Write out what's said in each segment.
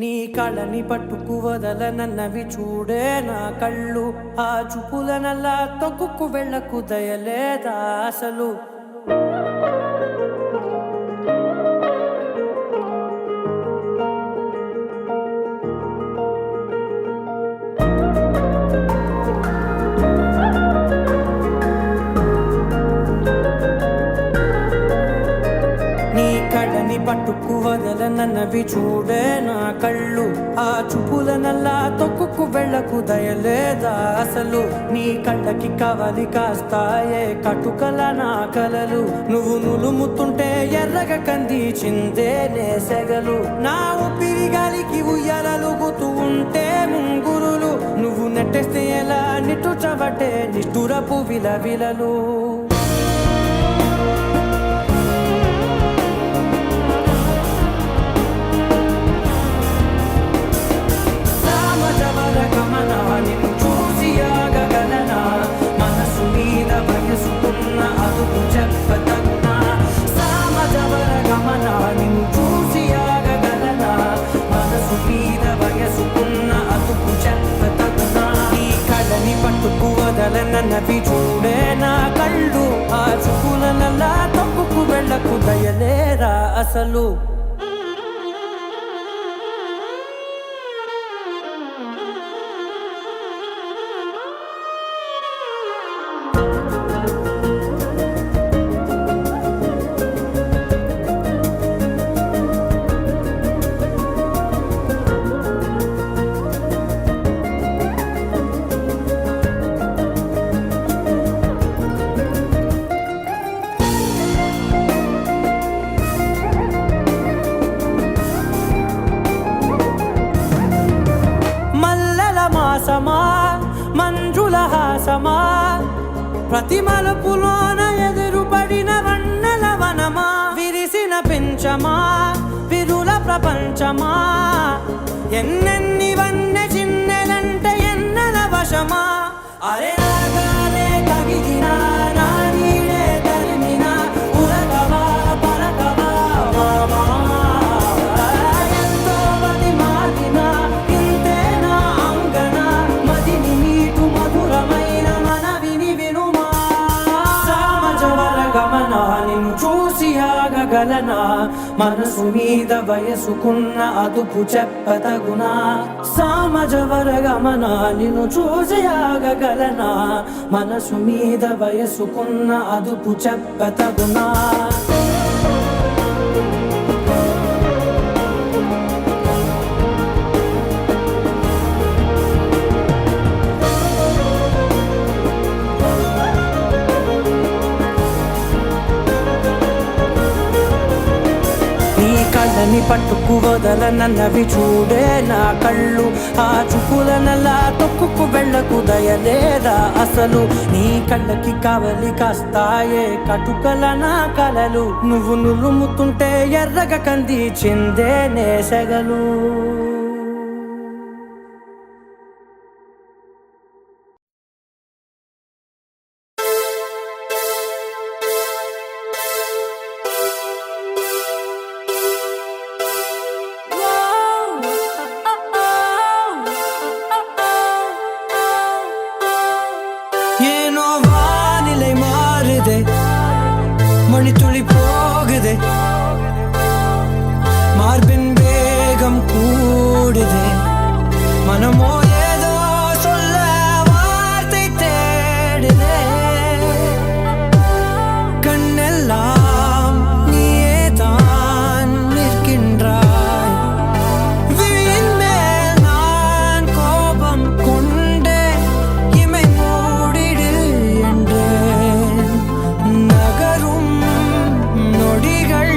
నీ కళని పట్టుకు వదలనన్నవి చూడే నా కళ్ళు. ఆ చూపులనల్లా తొక్కుకు వెళ్ళకు దయలేదా అసలు. పట్టుకు వదలనన్నవి చూడే నా కళ్ళు. ఆ చూపులనల్లా తొక్కుకు వెళ్ళకు దయలేదా అసలు. నీ కళ్ళకి కవలి కాస్తాయే కటుకల నా కలలు. నువ్వు నులుముతుంటే ఎర్రగ కందిచిందే నేసెగలు. నా ఊపిరి గాలికి ఉయ్యాలలుగుతూ ఉంటే ముంగురులు. నువ్వు నెట్టేస్తే ఎలా నిట్టుచబట్టే నిష్ఠురపు విలవిలలు. పట్టుకు వదలనన్నవి చూడే నా కళ్ళు. ఆ చూపులనల్లా తప్పుకు వెళ్ళకు దయలేరా అసలు. మంజుల హాసమా ప్రతి మలుపులోన ఎదురుపడిన వన్నెల వనమా. విరిసిన పెంచమా విరుల ప్రపంచమా. ఎన్నెన్ని వన్నె చిన్నెలంటే ఎన్నెల వశమా. అరే నాగాలే కవిగినా నా నీడే తరిమినా ఉరకవా పలకవా మామా. ఎంతో మది మాటిన ఇంతే నా అంగన. మదిని నీటు మధురమైన మనవిని వినుమా. సామజవర గమన నిన్ను చూసి ఆగగలనా. మనసు మీద వయసుకున్న అదుపు చెప్పతగునా. సామజవర గమన నిన్ను చూసి ఆగగలనా. మనసు మీద వయసుకున్న అదుపు చెప్పతగునా. కళ్ళని పట్టుకు వదలనన్నవి చూడే నా కళ్ళు. ఆ చూపులనల్లా తొక్కుకు వెళ్ళకు దయలేదా అసలు. నీ కళ్ళకి కవలి కాస్తాయే కటుకల నా కలలు. నువ్వు నులుముతుంటే ఎర్రగ కందిచిందే నేసెగలు. ஏனோ வானிலை மாறுதே மணி துளி போகுதே. மார்பின் வேகம் கூடுதே. மனமோ ஏதோ சொல்ல வார்த்தை தேடுதே. கண்ணெல்லாம் நீயே தான் நிற்கின்றாய். விழியின் மேல் நான் கோபம் கொண்டே இமை மூடிடு என்றேன். நகரும் நொடிகள்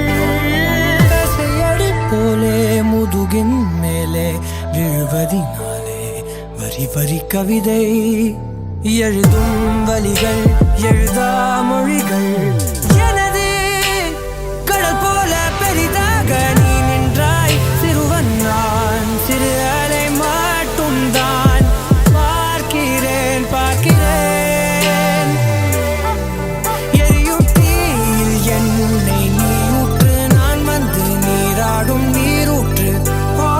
கசையடி போலே முதுகின் மேலே விழுவதினாலே வரி வரி கவிதை எழுதும் வலிகள் எழுதா மொழிகள். எனது கடல் போல பெரிதாக நீ நின்றாய். சிறுவன் நான் சிறு அலை மட்டும் தான் பார்க்கிறேன் பார்க்கிறேன். எரியும் தீயில் என்னை நீ ஊற்று. நான் வந்து நீராடும் நீரூற்று. ஓ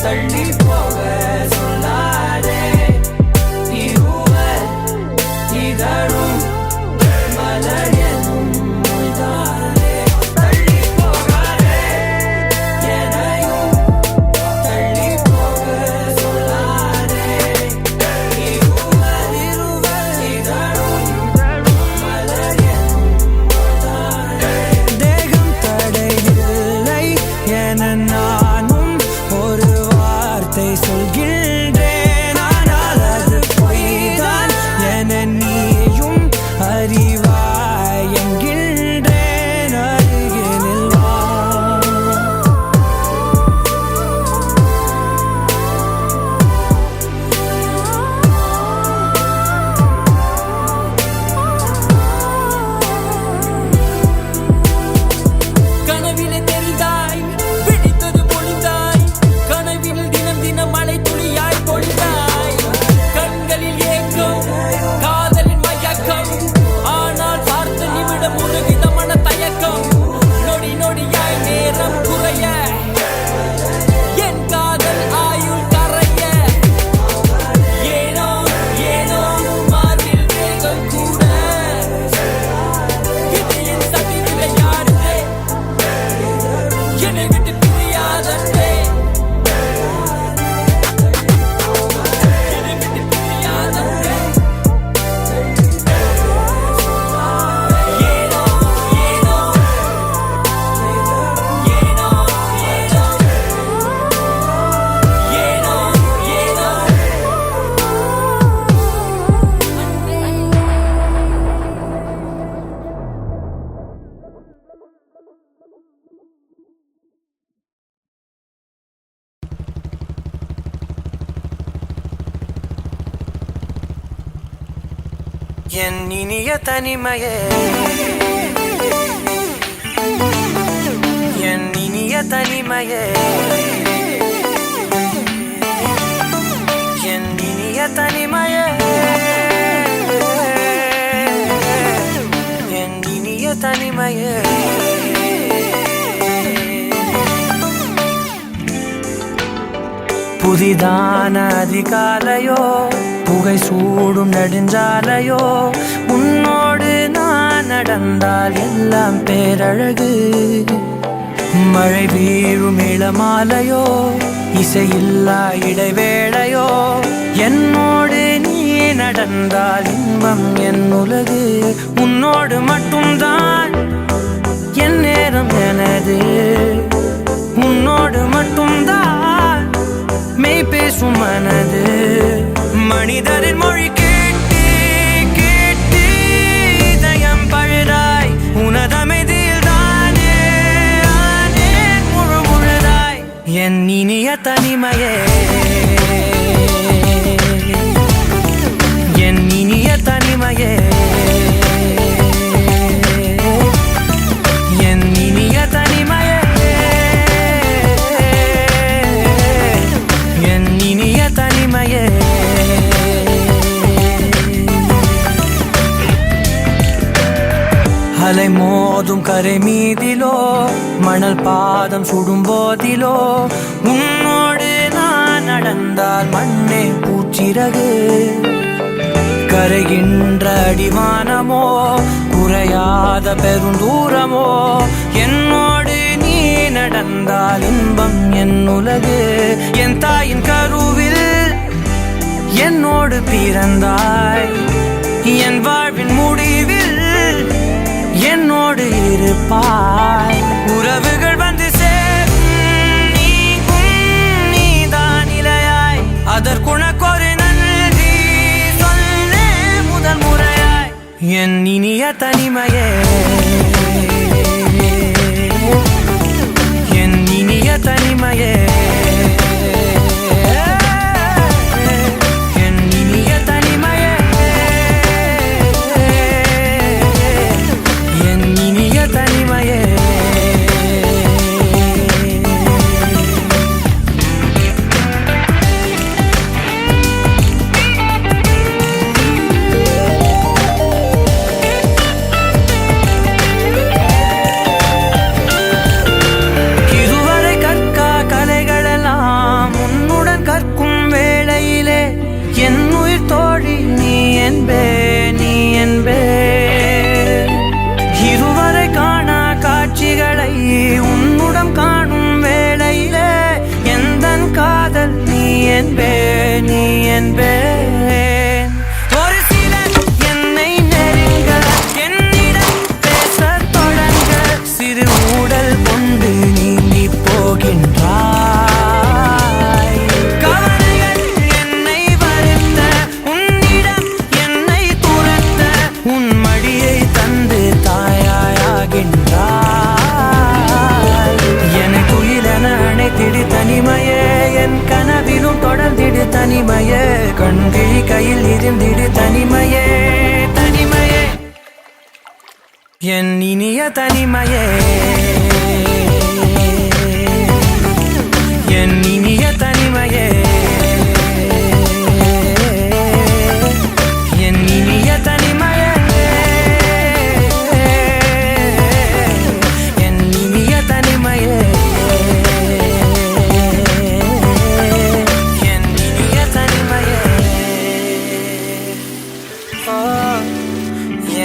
தள்ளி போக சொல்லாதே இருவர் இதழும் மலர் எனும் முள்தானே தள்ளி போகாதே எனையும் தள்ளி போக சொல்லாதே இருவர் இதழும் மலர் எனும் முள்தானே தேகம் தடையில்லை என நானும் ஒரு வார்த்தை சொல்கின்றேன் ஆனால் அது பொய்தான் என நீயும் அறிவாய் என்கின்றேன் அருகினில் வா கனவிலே தெரிந்தாய் பிடித்தது பொழிந்தாய் கனவில் தினம் தினம் மழை துளியாய் பொழிந்தாய் கண்களில் ஏக்கம் காதலின் மயக்கம் ஆனால் பார்த்த நிமிடம் ஒரு விதமான தயக்கம் நொடி நொடியாய் நேரம் குறைய என் காதல் ஆயுள் கரைய ஏனோ ஏனோ மார்பில் வேகம் கூட இது என் சதி விளையாடுதே என்னை விட்டு பிரியாதே என்னை விட்டு பிரியாதே ஏனோ ஏனோ ஏனோ ஏனோ ஏனோ என் இனிய தனிமையே என் இனிய தனிமையே என் இனிய தனிமையே என் இனிய தனிமையே புதிதான அதிகாலையோ புகை சூடும் நெடுஞ்சாலையோ உன்னோடு நான் நடந்தால் எல்லாம் பேரழகு மழை வீழும் இளமாலையோ இசையில்லா இடைவேளையோ என்னோடு நீ நடந்தால் இன்பம் என் உலகு உன்னோடு மட்டும்தான் என் நேரம் எனது உன்னோடு மட்டும்தான் மெய் பேசும் மனது மனிதரின் மொழி கேட்டு கேட்டு இதயம் பழுதாய் உனதமைதியில் தானே ஆனே முழு முழுதாய் என் இனிய தனிமையே என் இனிய தனிமையே என் இனிய தனிமையே என் இனிய தனிமையே அலை மோதும் கரை மீதிலோ மணல் பாதம் சுடும் போதிலோ உன்னோடு நான் நடந்தால் மண்ணே பூச்சிறகு கரைகின்ற அடிவானமோ குறையாத பெருந்தூரமோ என்னோடு நீ நடந்தால் இன்பம் என் உலகு என் தாயின் கருவில் என்னோடு பிறந்தாய் என் வாழ்வின் முடிவில் என்னோடு இருப்பாய் உறவுகள் வந்து சேரும் நீக்கும் நீதான் இலையாய் அதற்குணக்கொரு நன்றி சொல்லே முதல் முறையாய் என் இனிய தனிமையே என் இனிய தனிமையே என் இனிய தனிமையே என் இனிய தனிமையே இதுவரை கற்கா கலைகள் என்பேன் நீ என்பேன் ஒரு சிலர் என்னை நெருங்க என்னிடம் பேசத் தொடங்க சிறு ஊடல் கொண்டு நீந்தி போகின்றாய் கவலைகள் என்னை வருத்த உன்னிடம் என்னை துரத்த உன் மடியை தந்து தாயாயாகின்றாய் என்னை குயிலென அணைத்திடு தனிமையே என் கனவிலும் தொடர்ந்திடு தனிமையே கண்கிழி கையில் இருந்திடு தனிமையே தனிமையே என் இனிய தனிமையே என் இனிய தனிமையே என் இனிய தனிமையே என் இனிய தனிமையே என் இனிய தனிமையே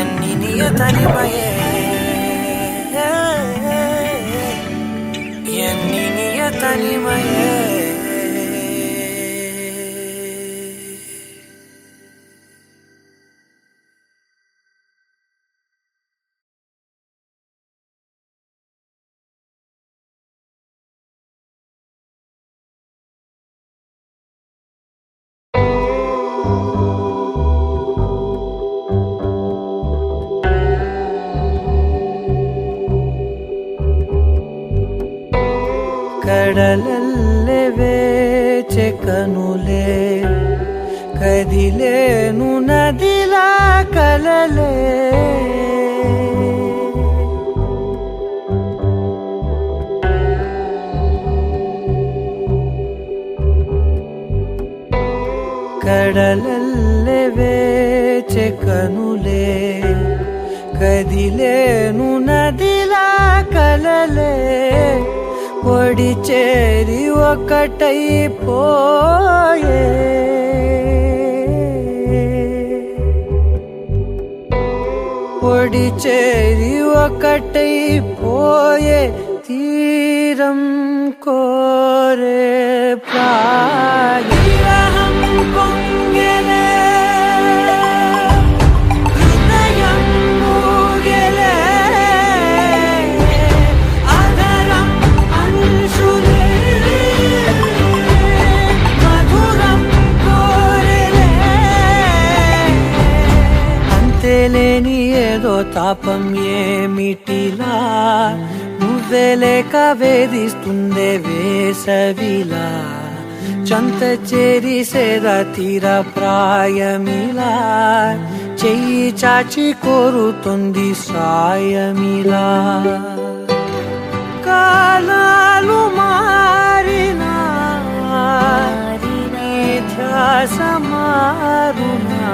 என் இனிய தனிமையே என் இனிய தனிமையே కడలల్లె వేచె కనులే కదిలేను నదిలా కలలే కడలల్లె వేచె కనులే కదిలేను నదిలా కలలే ఒడి చేరి ఒకటైపోయే ఒడి చేరి ఒకటైపోయే తీరం కోరే ప్రాయం పొంగెలే హృదయం మూగెలే అదరం అంశులే మధురం కోరెలే అంతేలేని ఏదో తాపం ఏమిటిలా నువ్వే లేక వేధిస్తుందే వేసవిలా చంత చేరి సేద తీర ప్రాయమిలా చెయ్యి చాచి కోరుతుంది సాయమిలా కాలాలు మారినా ధ్యాస మారునా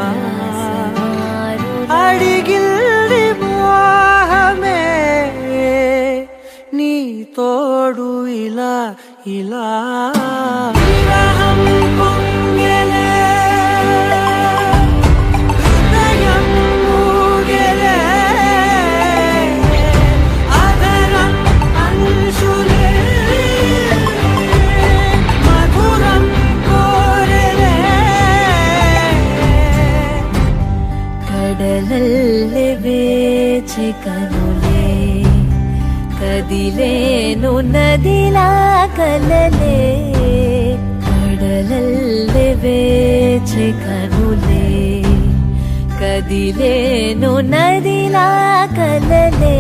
అడిగిల్ది మోహమే నీ తోడు ఇలా ఇలా విరహం పొంగెలే హృదయం మూగెలే అదరం అంశులే మధురం కోరెలే కడలల్లె వేచె కనులే కదిలేను నదిలా కలలే కడలల్లె వేచె కనులే కదిలేను నదిలా కలలే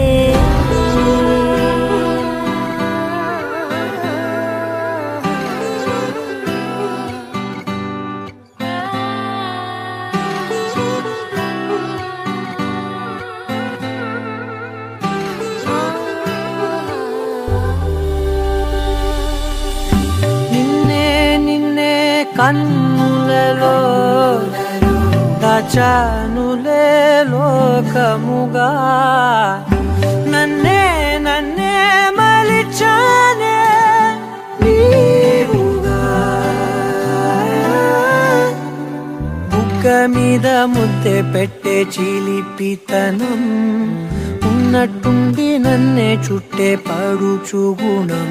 కన్నులలో దాచానులే లోకముగా నన్నే నన్నే మలిచానే నీవుగా బుగ్గ మీద ముద్దె పెట్టే చిలిపితనం ఉన్నట్టుండి నన్నే చుట్టే పడుచు గుణం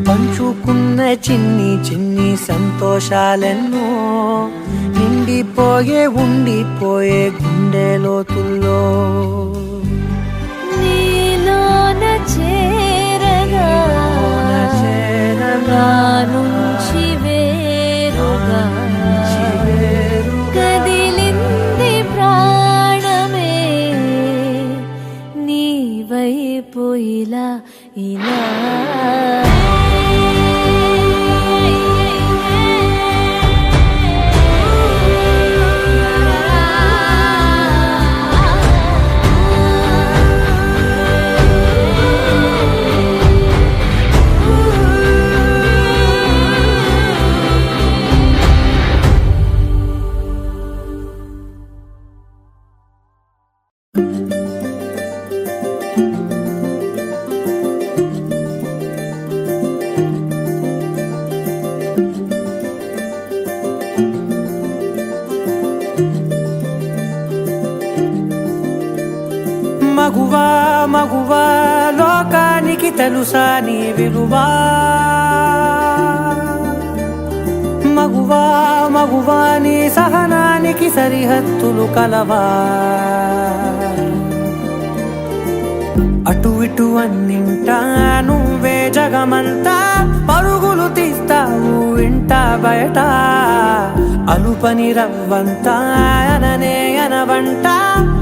పంచుకున్న చిన్ని చిన్ని సంతోషాలెన్నో నిండిపోయే ఉండిపోయే గుండె లోతుల్లో నీలోన చేరగా నా నుంచి వేరుగా కదిలింది ప్రాణమే నీ వైపు ఇలా ఇలా మగువా మగువా లోకానికి తెలుసా నీ విలువా మగువా మగువా నీ సహనానికి సరిహద్దులు కలవా అటు ఇటు అన్నింటా నువ్వే జగమంతా పరుగులు తీస్తావు ఇంట బయట అలుపని రవ్వంతా అననే అనవంట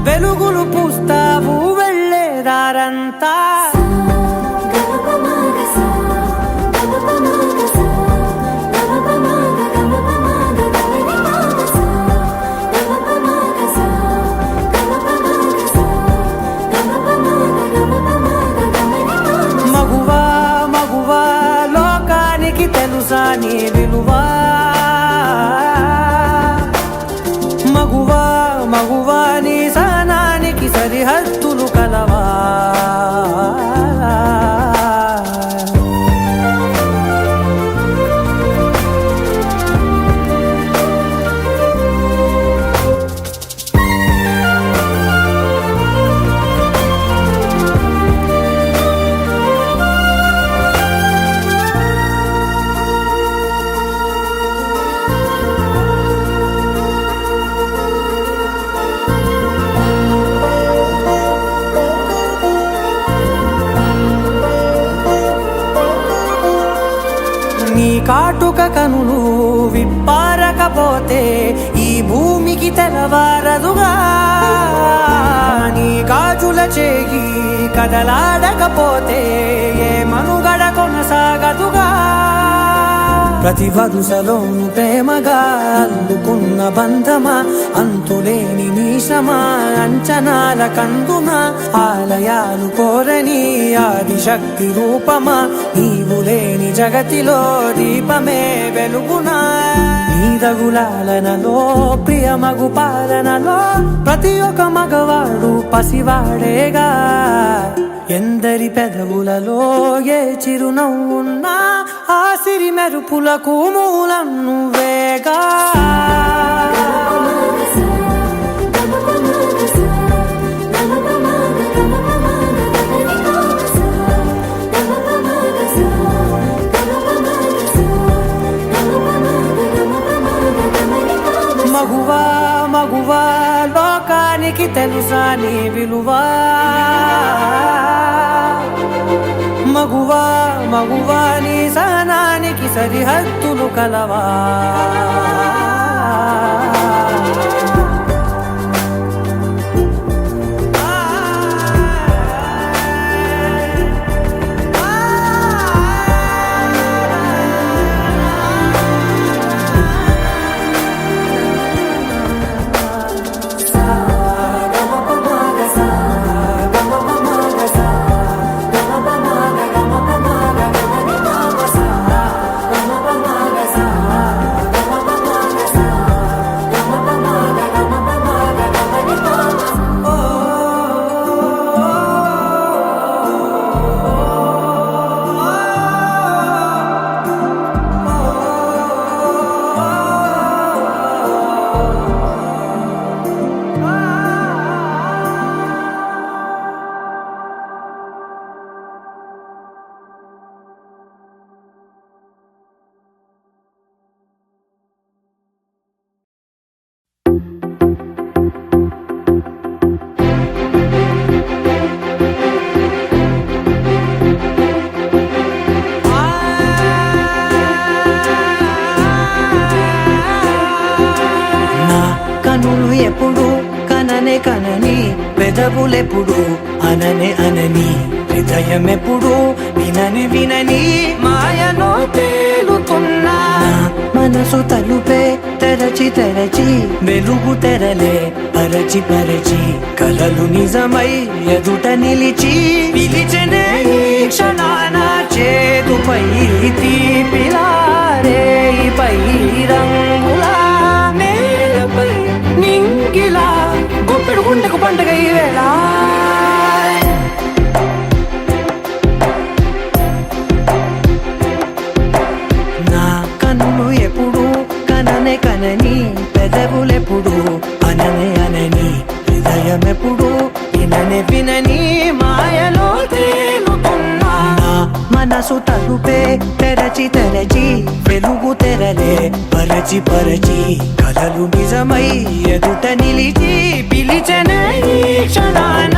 వెలుగులు పూస్తావు వెళ్ళేదారంతా మగువా మగువా లోకానికి తెలుసా నీ విలువా మగువా మగువా నీ సహనానికి సరిహద్దులు కలవా నీ కాటుక కనులు విప్పారకపోతే ఈ భూమికి తెలవారదుగా నీ గాజుల చేయి కదలాడకపోతే ఏ మనుగడ కొనసాగదుగా ప్రతి వరుసలోను ప్రేమగా అల్లుకున్న బంధమా అంతులేని నీశమా అంచనాల కందున ఆలయాలు కోరని ఆదిశక్తి రూపమా నీవు లేని జగతిలో దీపమే వెలుగునా నీదగులాలనలో ప్రియమగు పాలనలో ప్రతి ఒక్క మగవాడు పసివాడేగా ఎందరి పెదవులలో ఏ చిరునవ్వున్నా ఆ సిరి మెరుపులకు మూలం నువ్వేగా మగువా మగువా లోకానికి తెలుసా నీ విలువా మగువా మగువా నీ సహనానికి సరిహద్దులు కలవా పెదవులెప్పుడు అననే అనని హృదయం ఎప్పుడు వినని వినని మాయలో తేలుతున్నా మనసు తలుపే తెరచి తెరచి వెలుగు తెరలే పరచి పరచి కలలు నిజమై ఎదుట నిలిచి పిలిచెనే ఈ క్షణాన చేదుపై తీపిలారే పై రంగులా నేలపై నింగిలా గుప్పెడు గుండెకు పండుగ ఈ వేళ నా కన్ను ఎప్పుడు కననే కనని పెదవులెప్పుడు అననే అనని హృదయం ఎప్పుడు విననే వినని మాయలో తేలుతున్నా నా మనసు తలుపే తెరచి తెరచి వెలుగు తెరలే పరచి పరచి కలలు నిజమై ఎదుట నిలిచి పిలిచెనే ఈ క్షణాన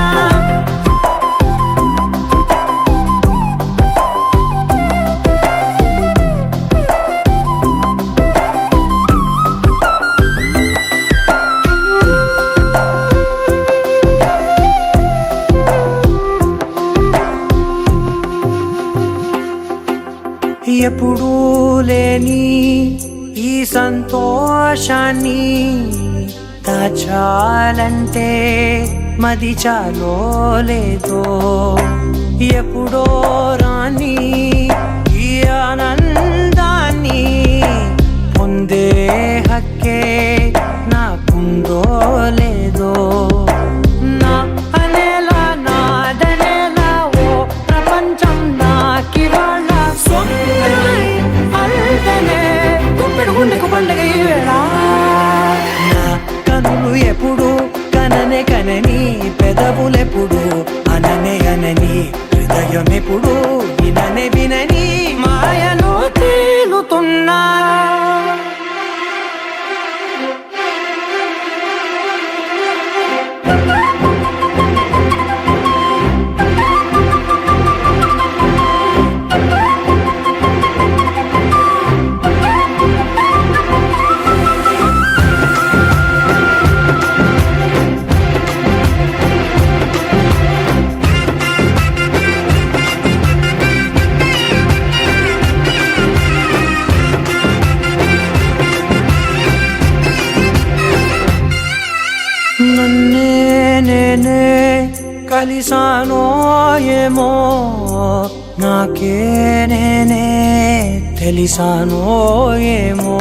ఎప్పుడూ లేని ఈ సంతోషాన్ని దాచాలంటే మది చాలో లేదో ఎప్పుడో రాని ఈ ఆనందాన్ని పొందే హక్కే నాకుందో లేదో నా అనేలా నాదనేలా ఓ ప్రపంచం నాకివాళ గుండెకు పండుగ ఈ వేళ నా కనులు ఎప్పుడు కననే కనని పెదవులెప్పుడు అననే అనని హృదయం ఎప్పుడు విననే వినని మాయలో తేలుతున్నా నన్నే నేనే కలిసానో ఏమో నాకే నేనే తెలిసానో ఏమో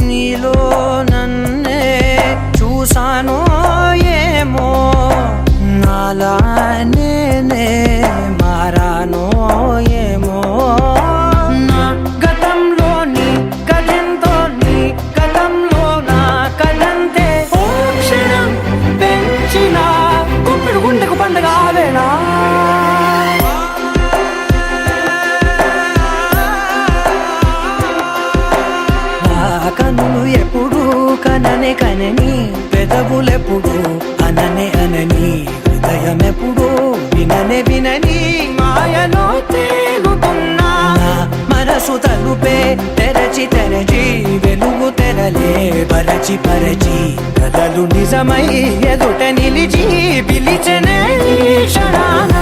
నీలో నన్నే చూసానో ఏమో నాలా నేనే మారానో ఏమో నా గతంలోని గతంతో నీ గతంలో నా కదంతే పెంచిన గుప్పెడు గుండెకు పండుగ ఆవేళ కన్నులు ఎప్పుడు కననే కనని పెదవులెప్పుడు అననే అనని హృదయం ఎప్పుడు విననే వినని మాయలో తేలుతున్నా మనసు తలుపే తెరచి తెరచి వెలుగు తెరలే పరచి పరచి కలలు నిజమై ఎదుట నిలిచి పిలిచెనే ఈ క్షణాన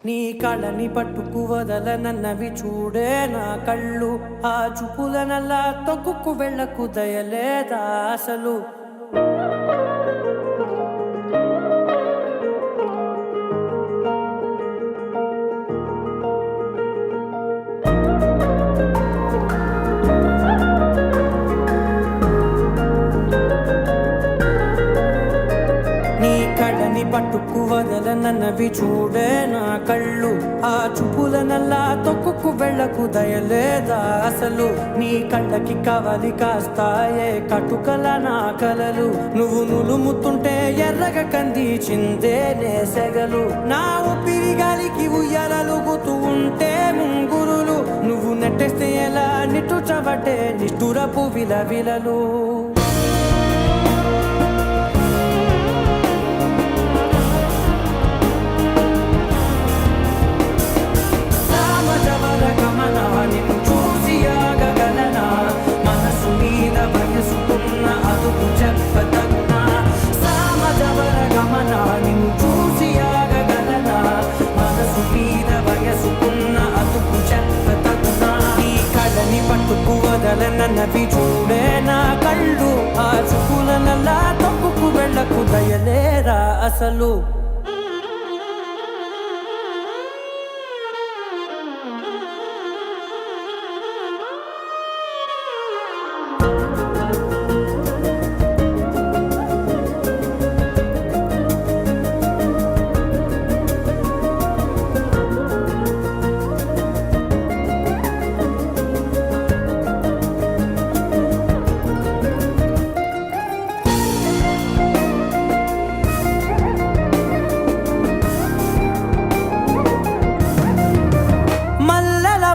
నీ కళ్ళని పట్టుకు వదలనన్నవి చూడే నా కళ్ళు ఆ చూపులనల్లా తొక్కుకు వెళ్ళకు దయలేదా అసలు నీ కళ్ళని కళ్ళని పట్టుకు వదలనన్నవి చూడే నా కళ్ళు ఆ చూపులనల్లా తొక్కుకు వెళ్ళకు దయలేదా అసలు నీ కళ్ళకి కవలి కాస్తాయే కటుకల నా కలలు నువ్వు నులుముతుంటే ఎర్రగా కంది చిందే నేసెగలు నా ఊపిరి గాలికి ఉయ్యాలలుగుతూ ఉంటే ముంగురులు నువ్వు నెట్టేస్తే ఎలా నిట్టుచబట్టే నిష్ఠురపు విలవిలలు నిన్ను చూసి ఆగగలనా మనసు మీద వయసుకున్న అదుపు చెప్పతగునా సామజవర గమన నిన్ను చూసి ఆగగలనా మనసు మీద వయసుకున్న అదుపు చెప్పతగునా నీ కళ్ళని పట్టుకు వదలనన్నవి చూడే నా కళ్ళు ఆ చూపులనల్లా తొక్కుకు వెళ్ళకు దయలేరా అసలు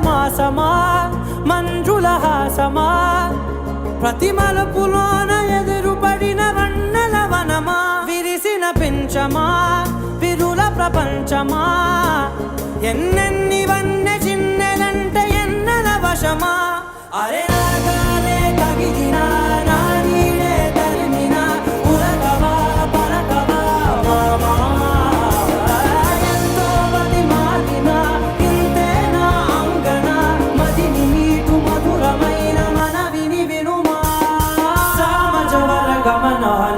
మాసమా మంజుల హాసమా ప్రతి మలుపులోన ఎదురుపడిన వన్నెల వనమా విరిసిన పెంచమా విరుల ప్రపంచమా ఎన్నెన్ని వన్నె చిన్నెలంటే ఎన్నెల వశమా అరే రాగాలే తగిలినా నా నీడే తరిమినా ఉరకవా పరకవా మామా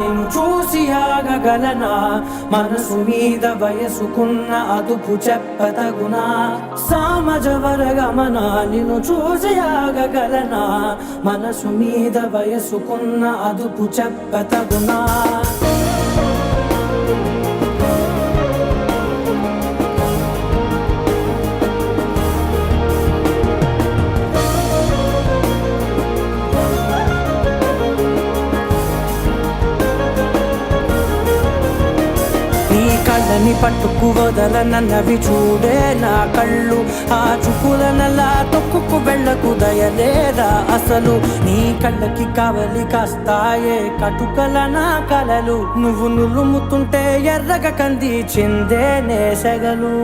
నిన్ను చూసి ఆగగలనా మనసు మీద వయసుకున్న అదుపు చెప్పతగునా సామజవర గమన నిన్ను చూసి ఆగగలనా మనసు మీద వయసుకున్న అదుపు చెప్పతగునా కళ్ళని పట్టుకు వదలనన్నవి చూడే నా కళ్ళు ఆ చూపులనల్లా తొక్కుకు వెళ్ళకు దయలేదా అసలు నీ కళ్ళకి కవలి కాస్తాయే కటుకల నా కలలు నువ్వు నులుముతుంటే ఎర్రగా కంది చిందే నేసెగలు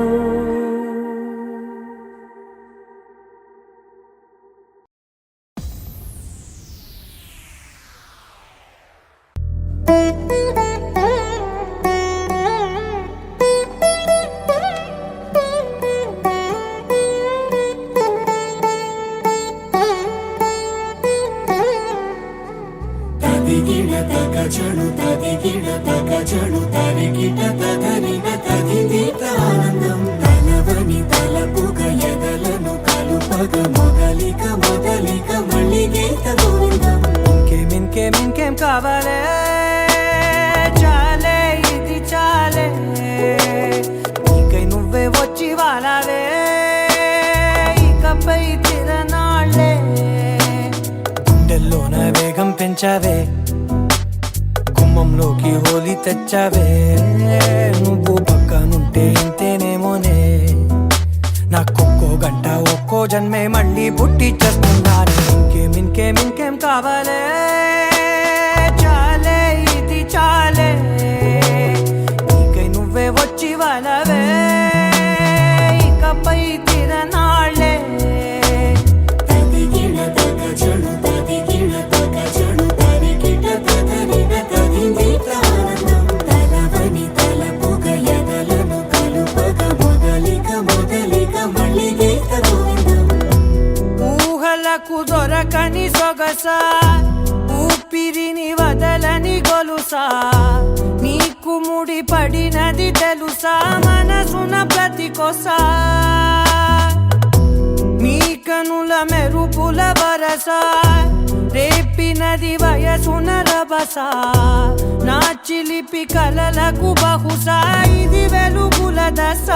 ఇంకేం కావాలే చాలే ఇది చాలే నీకై నువ్వే వచ్చి వాలావే ఇకపై తిరనాళ్ళే గుండెల్లోన వేగం పెంచావే గుమ్మంలోకి హోలీ తెచ్చావే నువ్వు పక్కనుంటే ఇంతేనేమోనే నాకొక్కో గంట ఒక్కో జన్మే మళ్ళీ పుట్టి చేస్తున్నాను ఇంకేం కావాలే చాలే ఇది చాలే నీకై నువ్వే వచ్చి వాలవే ఇకపై తిరనాళ్ళే ఊహలకు దొరకని సొగసా ఊపిరిని వదలని గొలుసా నీకు ముడి పడినది తెలుసా మనసున ప్రతి కొసా నీ కనుల మెరుపు వలపుల వరస రేపినది వయసున రభస నా చిలిపి కలలకు బహుశా ఇది వెలుగుల దశ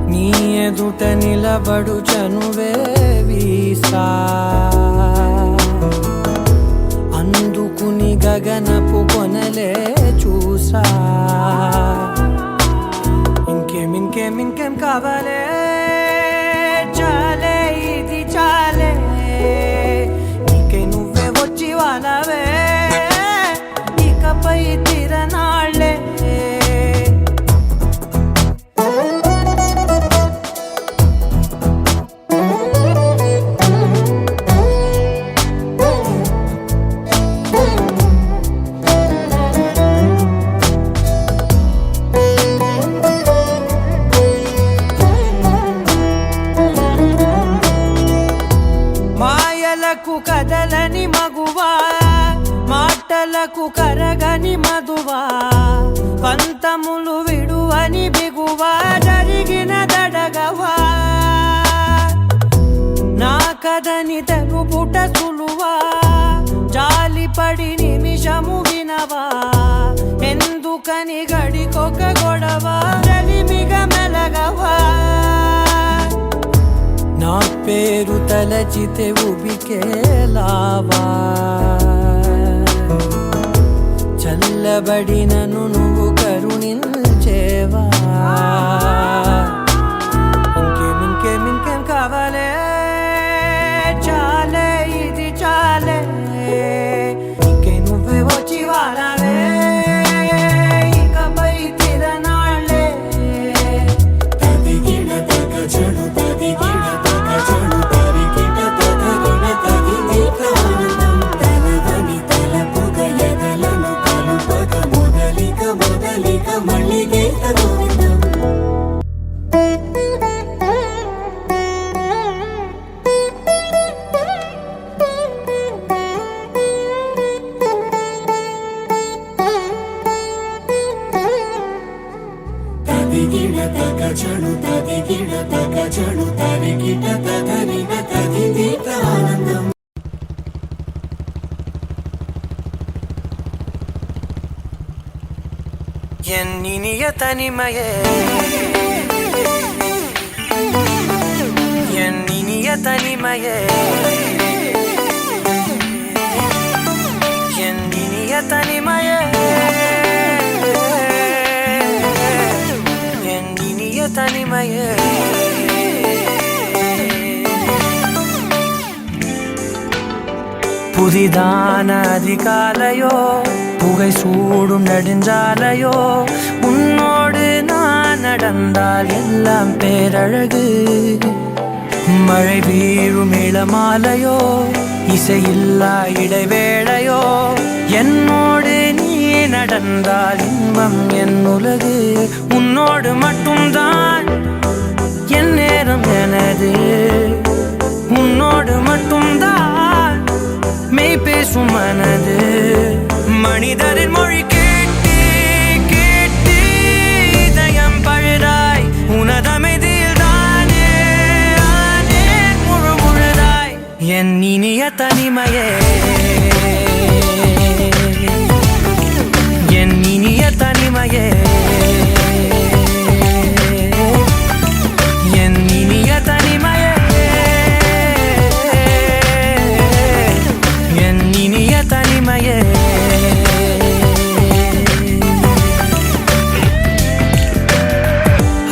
నీ ఎదుట నిలబడు చనువే వీసా అందుకుని గగనపు కొనలే చూసా ఇంకేం కావాలే చాలే ఇది చాలే నీకే నువ్వే వచ్చి వాలవే ఇకపై తిరనాళ్ళే కదలని మగువా మాటలకు కరగని మధువా పంతములు విడువని బిగువా జరిగిన దడగవా నా కదని తెలుపుట సులువా జాలిపడి నిమిషము వినవా ఎందుకని గడికొక గొడవ రలిమిగ మెలగవా నా పేరు తలచితే ఉబికేలావా చల్లబడినను నువ్వు కరుణించేవా ఇంకేం కావాలే చాలే ఇది చాలే ఇంకే నువ్వే వచ్చి వాలవే ఇకపై తిరనాళ్ళే తదిగిన తగ చెడు తదిగిన చెడు తదిగిన తగ చెడు తరిగిట తగరిన తదిదీత ఆనందం ఎన్నినియ తనిమయే ఎన్నినియ తనిమయే ఎన్నినియ తనిమయే ఎన్నినియ తనిమయే புதிதான அதிகாலையோ புகை சூடும் நெடுஞ்சாலையோ உன்னோடு நான் நடந்தால் எல்லாம் பேரழகு மழை வீழும் இளமாலையோ இசையில்லா இடைவேளையோ என்னோடு நீ நடந்தால் இன்பம் என் உலகு உன்னோடு மட்டும்தான் என் நேரம் எனது உன்னோடு மட்டும்தான் மெய் பேசும் மனது மனிதரின் மொழி கேட்டு கேட்டு இதயம் பழுதாய் உனதமைதியில் தானே ஆனே முழு முழுதாய் என் இனிய தனிமையே என் இனிய தனிமையே என் இனிய தனிமையே தனிமையே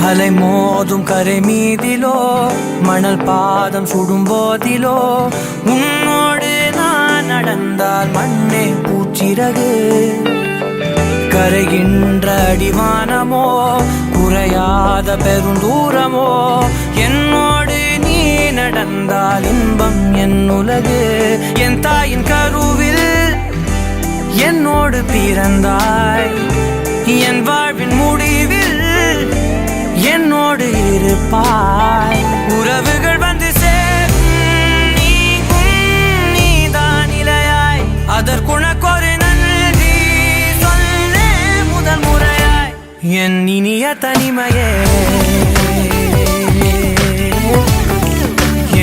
அலை மோதும் கரை மீதிலோ மணல் பாதம் சுடும் போதிலோ உன்னோடு நான் நடந்தால் மண்ணே பூச்சிறகு கரைகின்ற அடிவானமோ குறையாத பெருந்தூரமோ என்னோடு நீ நடந்தால் இன்பம் என் உலகு என் தாயின் கருவில் என்னோடு பிறந்தாய் என் வாழ்வின் முடிவில் என்னோடு இருப்பாய் உறவுகள் வந்து நீதான் இலையாய் அதற்குணக்கொரு நன்றி சொல்லே முதல் முறையாய் என் இனிய தனிமையே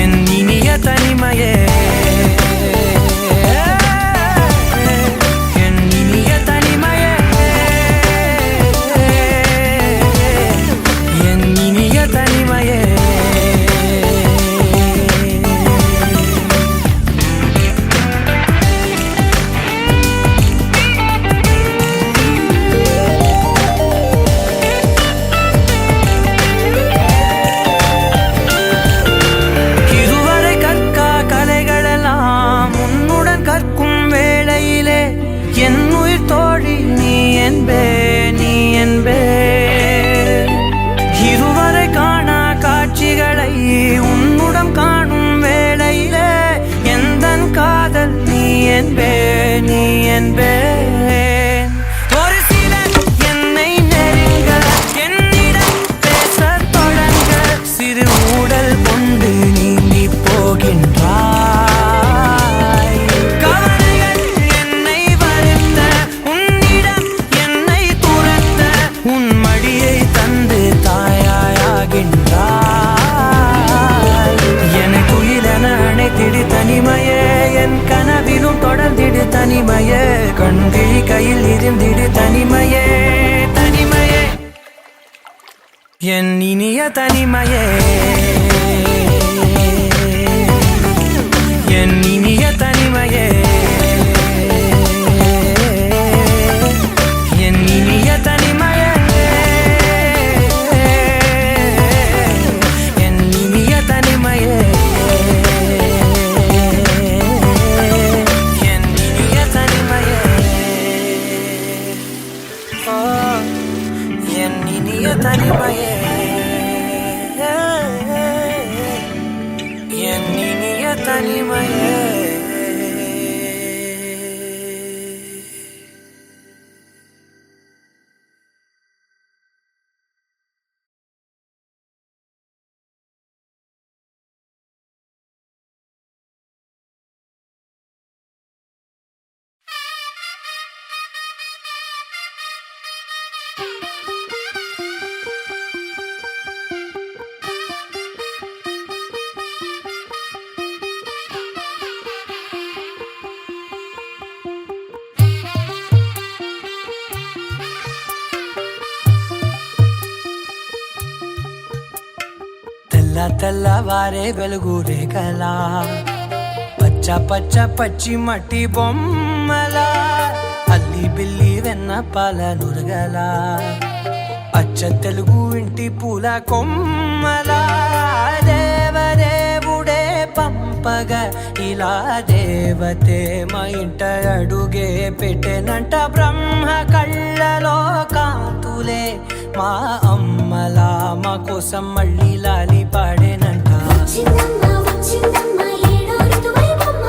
என் என்பேன். ஒரு சிலர் என்னை நெருங்க, என்னிடம் பேசத் தொடங்க, சிறு ஊடல் கொண்டு நீந்தி போகின்றாய். கவலைகள் என்னை வருத்த, உன்னிடம் என்னை துரத்த, உன் மடியை தந்து தாயாயாகின்றாய். எனக்கு உயிரென அணைத்திடு தனிமையே, என் கனவிலும் தொடர்ந்திடு தனிமையே, கண்கிழி கையில் இருந்திடு தனிமையே, தனிமையே, என் இனிய தனிமையே, என் இனிய தனிமையே, என் இனிய தனிமையே, என் இனிய தனிமையே, என் இனிய தனிமையே, ஓ, என் இனிய தனிமையே, என் இனிய தனிமையே. తెల్లవారే వెలుగు రేఖలా, పచ్చ పచ్చ పచ్చి మట్టి బొమ్మలా, అల్లి బిల్లి వెన్న పాల నురగలా, అచ్చ తెలుగు ఇంటి పూల కొమ్మలా, దేవదేవుడే పంపగా ఇలా దేవతే మా ఇంట అడుగే పెట్టెనంట. బ్రహ్మ కళ్ళలో కాంతులే మా అమ్మలా, మా కోసం మళ్ళీ లాలి పాడేనంట. వచ్చిందమ్మ వచ్చిందమ్మ ఏడో ఋతువైవమ్మ,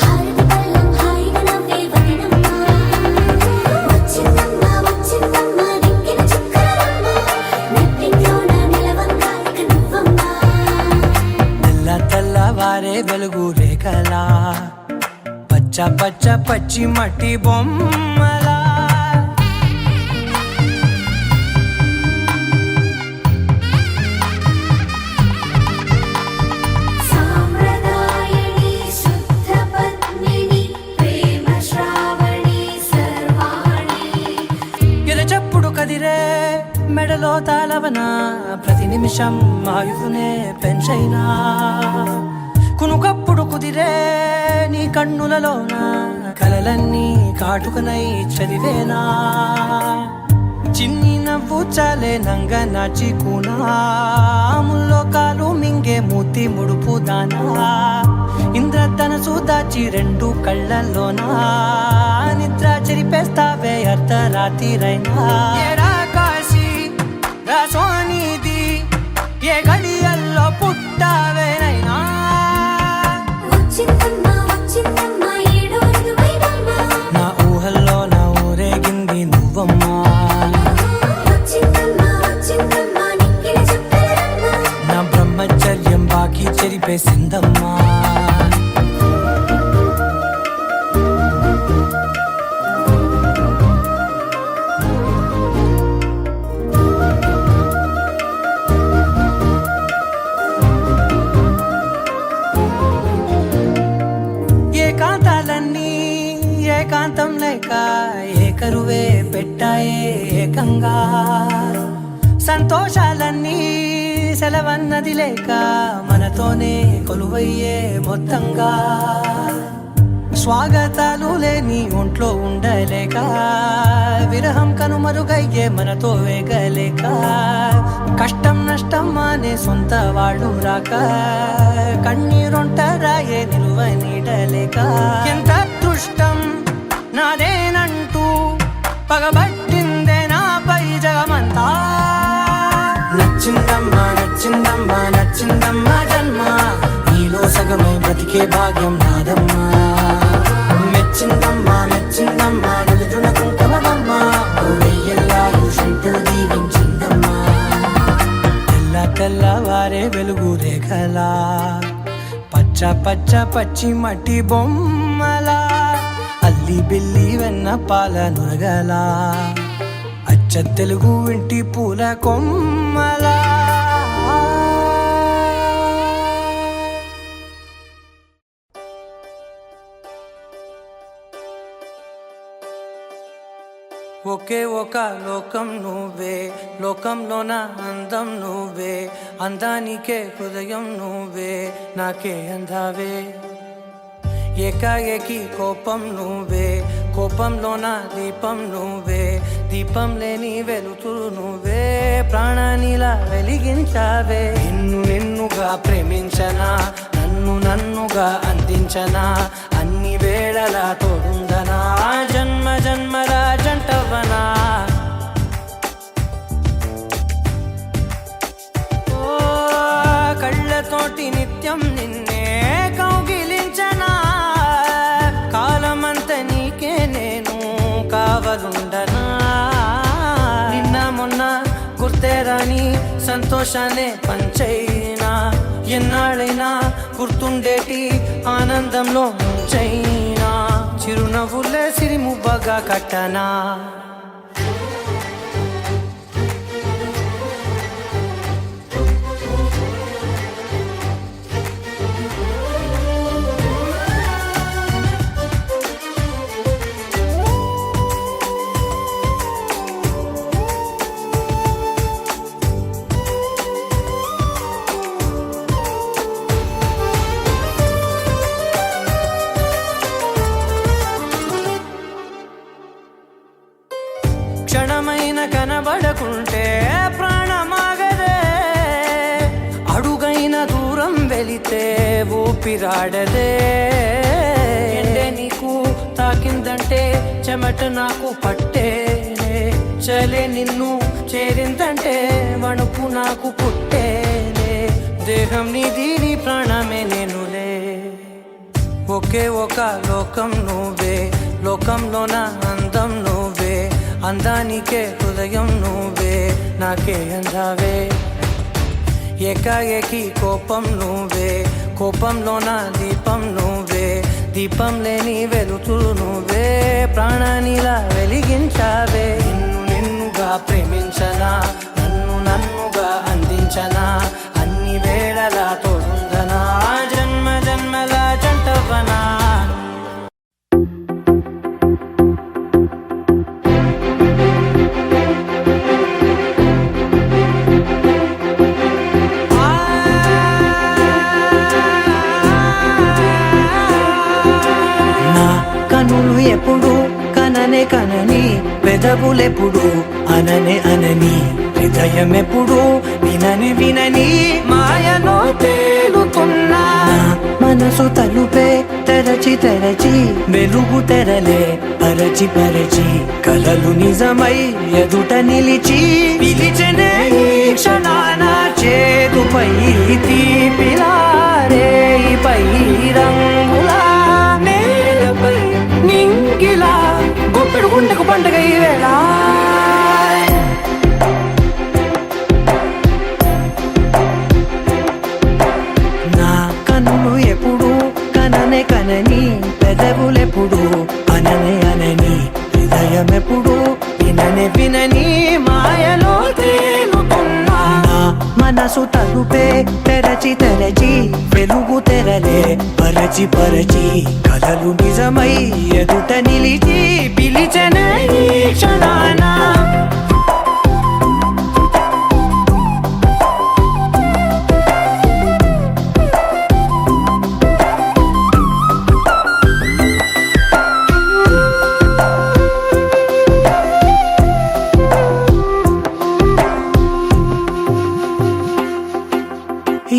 హారతి పళ్ళం హాయిగా నవ్వే వదినమ్మ. వచ్చిందమ్మ వచ్చిందమ్మ దిక్కిన చుక్కలమ్మ, నెట్టింట్లోన నిలవంగా ఇక నువ్వమ్మ. తెల్లవారే వెలుగు రేఖలా, పచ్చ పచ్చ పచ్చి మట్టి బొమ్మలా. సాంప్రదాయని శుద్ధ పద్మిని ప్రేమ శ్రావణి సర్వాణి. ఎరచప్పుడు కదిరే మెడలో తాళవన, ప్రతి నిమిషం ఆయుధునే పెంచైనా. కునుకప్పుడు కుదిరే నీ కన్నులలోన, కలలన్నీ కాటుకనై చదివేనా. చిన్ని నవ్వు చాలే నంగ నాచి కూనాముల్లో కాలు మింగే మూతి ముడుపు దానా. ఇంద్రధనసు దాచి రెండు కళ్ళల్లోనా, నిద్ర చెరిపేస్తావే అర్ధరాత్రిరైనా. ఏడా కాశీ రాసోనిది, ఏ గడియల్లో పుట్టావేనైనా. వచ్చిందమ్మ వచ్చిందమ్మ ఏడో ఋతువైవమ్మ, నా ఊహల్లో నా ఊరేగింది నువ్వమ్మా. వచ్చిందమ్మ వచ్చిందమ్మ నిక్కిన చుక్కలమ్మ. నా బ్రహ్మచర్యం బాకీ చెరిపేసిందమ్మా. ఏకాంతాలన్నీ ఏకాంతం లేక, ఏకరువే పెట్టాయే ఏకంగా. సంతోషాలన్నీ సెలవన్నది లేక, మనతోనే కొలువయ్యే మొత్తంగా. స్వాగతాలు లేని ఒంట్లో ఉండలేక, విరహం కనుమరుగయ్యే మనతో వేగలేక. కష్టం నష్టం అనే సొంత వాళ్ళు రాక, కన్నీరొంటరాయే నిలువ నీడలేక. ఎంత అదృష్టం నాదేనంటూ పగబట్టిందే నాపై జగమంతా. నచ్చిందమ్మా నచ్చిందమ్మా నచ్చిందమ్మా జన్మ, నీలో సగమై బ్రతికే భాగ్యం నాదమ్మా. మెచ్చి వచ్చిందమ్మా నచ్చిందమ్మా నలుజున కుంకుమమ్మ వెయ్యల్లాలు శంకరు దీవించిందమ్మా తెల్ల తెల్లవారే వెలుగు రేఖలా పచ్చ పచ్చ పచ్చి మట్టి బొమ్మలా అల్లి బిల్లి వెన్న పాల నురగలా అచ్చ తెలుగు ఇంటి పూల కొమ్మలా ఒకే ఒక లోకం నువ్వే లోకంలోన అందం నువ్వే అందానికే హృదయం నువ్వే నాకే అందావే ఏకాఏకి కోపం నువ్వే కోపంలోన దీపం నువ్వే దీపం లేని వెలుతురు నువ్వే ప్రాణానిలా వెలిగించావే నిన్నుగా ప్రేమించనా నన్నుగా అందించనా అన్ని వేళలా తోడుందనా జన్మ జన్మల జంటవనా ఓ కళ్ళతోటి నిత్యం నిన్నే కౌగిలించనా కాలమంత నీకే నేను కావలుండనా నిన్న మొన్న గుర్తేరాని సంతోషాన్ని పంచైనా ఎన్నాళ్ళైనా గుర్తుండేటి ఆనందంలో ముంచైనా చిరునవ్వులే సిరిముబ్బగా కట్టనా క్షణమైన కనబడకుంటే ప్రాణమాగదే అడుగైన దూరం వెళితే ఊపిరాడదే ఎండే నీకు తాకిందంటే చెమట నాకు పట్టేనే చలే నిన్ను చేరిందంటే వణుకు నాకు పుట్టేనే దేహం నీది నీ ప్రాణమే నేనులే ఒకే ఒక లోకం నువ్వే లోకంలోన అందం నువ్వే అందానికే హృదయం నువ్వే నాకే అందావే ఏకాఏకి కోపం నువ్వే కోపంలోన దీపం నువ్వే దీపం లేని వెలుతురు నువ్వే ప్రాణానిలా వెలిగించావే నిన్నుగా ప్రేమించనా నన్నుగా అందించనా అన్ని వేళలా తోడుందనా జన్మ జన్మల జంటవనా కనులు ఎప్పుడు కననే కనని పెదవులెప్పుడు అననే అనని హృదయం ఎప్పుడు వినని మాయలో తేలుతున్నా మనసు తలుపే తెరచి వెలుగు తెరలే పరచి కలలు నిజమై ఎదుట నిలిచి పిలిచెనే ఈ క్షణాన చేదుపై తీపిలారే పై రంగులా నేలపై నింగిలా గుప్పెడు గుండెకు పండుగ ఈ వేళ నా కన్నులు ఎప్పుడు కననే కనని పెదవులెప్పుడు అననే అనని హృదయం ఎప్పుడు వినని మాయలో తేలుతున్నా మనసు తలుపే తెరచి వెలుగు తెరలే పరచి కలలు నిజమై ఎదుట నిలిచి పిలిచెనే ఈ క్షణాన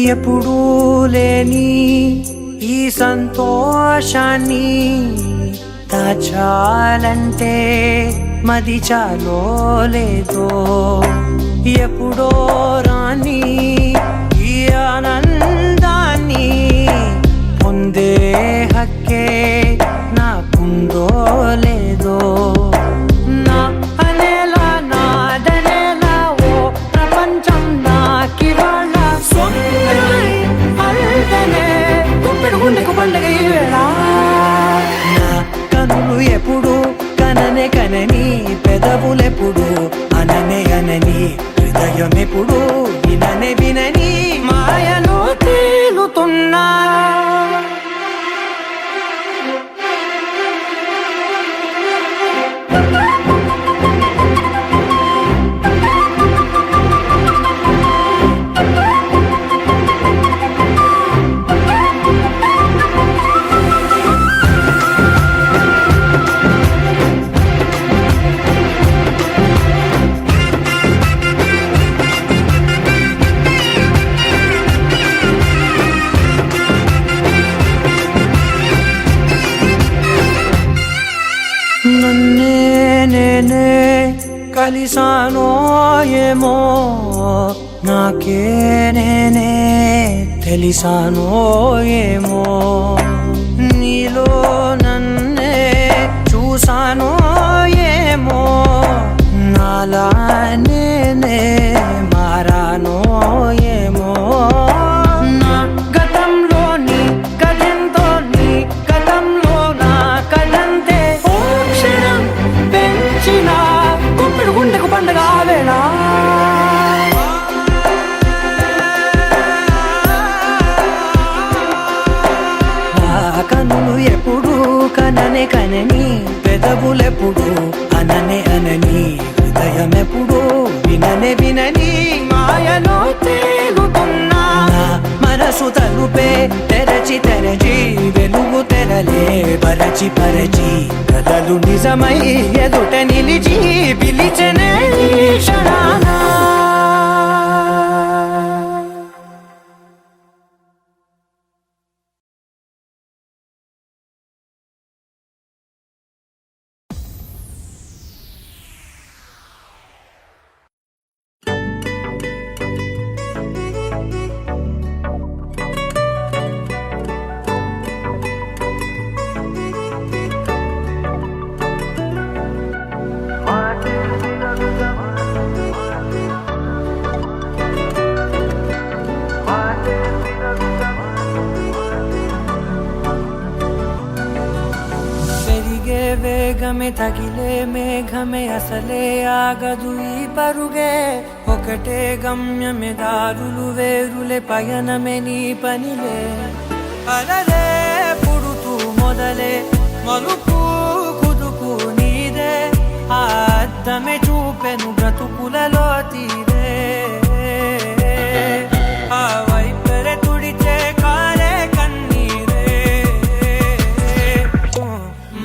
ఎప్పుడూ లేని ఈ సంతోషాన్ని దాచాలంటే మది చాలో లేదో ఎప్పుడో రాని ఈ ఆనందాన్ని పొందే హక్కే నాకు ఉందో లేదో నా అనేలా నాదనేలా ఓ ప్రపంచం నాకివాళ్ళ సొంతమై అల్దనే గుప్పెడు గుండెకు పండగ ఈ వేళ నా కనులు ఎప్పుడు కననే కనని పెదవులెప్పుడు అననే అనని హృదయం ఎప్పుడు విననే వినని మాయలో తేలుతున్నా నన్నే నేనే కలిసానో ఏమో నాకే నేనే తెలిసానో ఏమో నీలో నన్నే చూసానో ఏమో నాలా నేనే మారానో ఏమో నా గతంలోని కథంతో నీ గతంలో నా కథంతే ఓ క్షణం పెంచిన గుప్పెడు గుండెకు పండగ వేళ కనులు ఎప్పుడు కననే కనని పెదవులెప్పుడు అననే అనని హృదయం ఎప్పుడు విననే వినని మాయలో తేలుతున్నా నా మనసు తలుపే తెరచి తెరచి వెలుగు తెరలే పరచి పరచి కథలు నిజమై ఎదుట నిలిచి పిలిచెనే ఈ క్షణాన వేగమే తగిలే మేఘమే అసలే ఆగదు ఈ పరుగే ఒకటే గమ్యమే దారులు వేరులే పయనమే నీ పనిలే అలలే పుడుతూ మొదలే మలుపు కుదుపు నీదే ఆ అద్దమే చూపెను బ్రతుకులలో తీరే ఆ వైపరే తుడిచే కారే కన్నీరే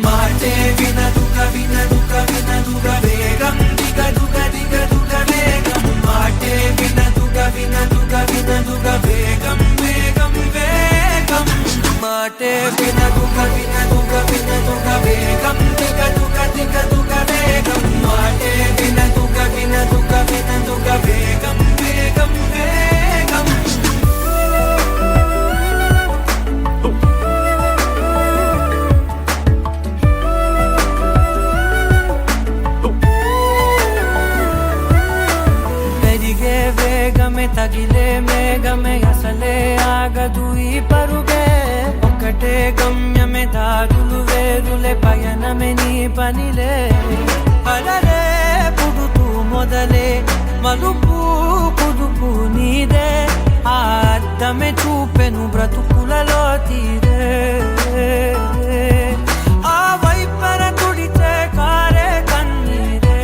మాటే వినదుగ వినదుగ వినదుగ వేగం దిగ దుగ దిగ దుగ వేగం మాటే వినదుగ వినదుగ వినదుగ వేగం వేగం వేగం మాటే వినదుగ వినదుగ వినదుగ వేగం దిగ దుగ దిగ దుగ వేగం మాటే వినదుగ వినదుగ వినదుగ వేగం వేగం వేగం వేగమే తగిలే మేఘమే అసలే ఆగదు ఈ పరుగే ఒకటే గమ్యమే దారులు వేరులే పయనమే నీ పనిలే అలలే పుడుతూ మొదలే మలుపు కుదుపు నీదే ఆ అద్దమే చూపెను బ్రతుకులలో తీరే ఆ వైపర తుడిచే కారే కన్నీరే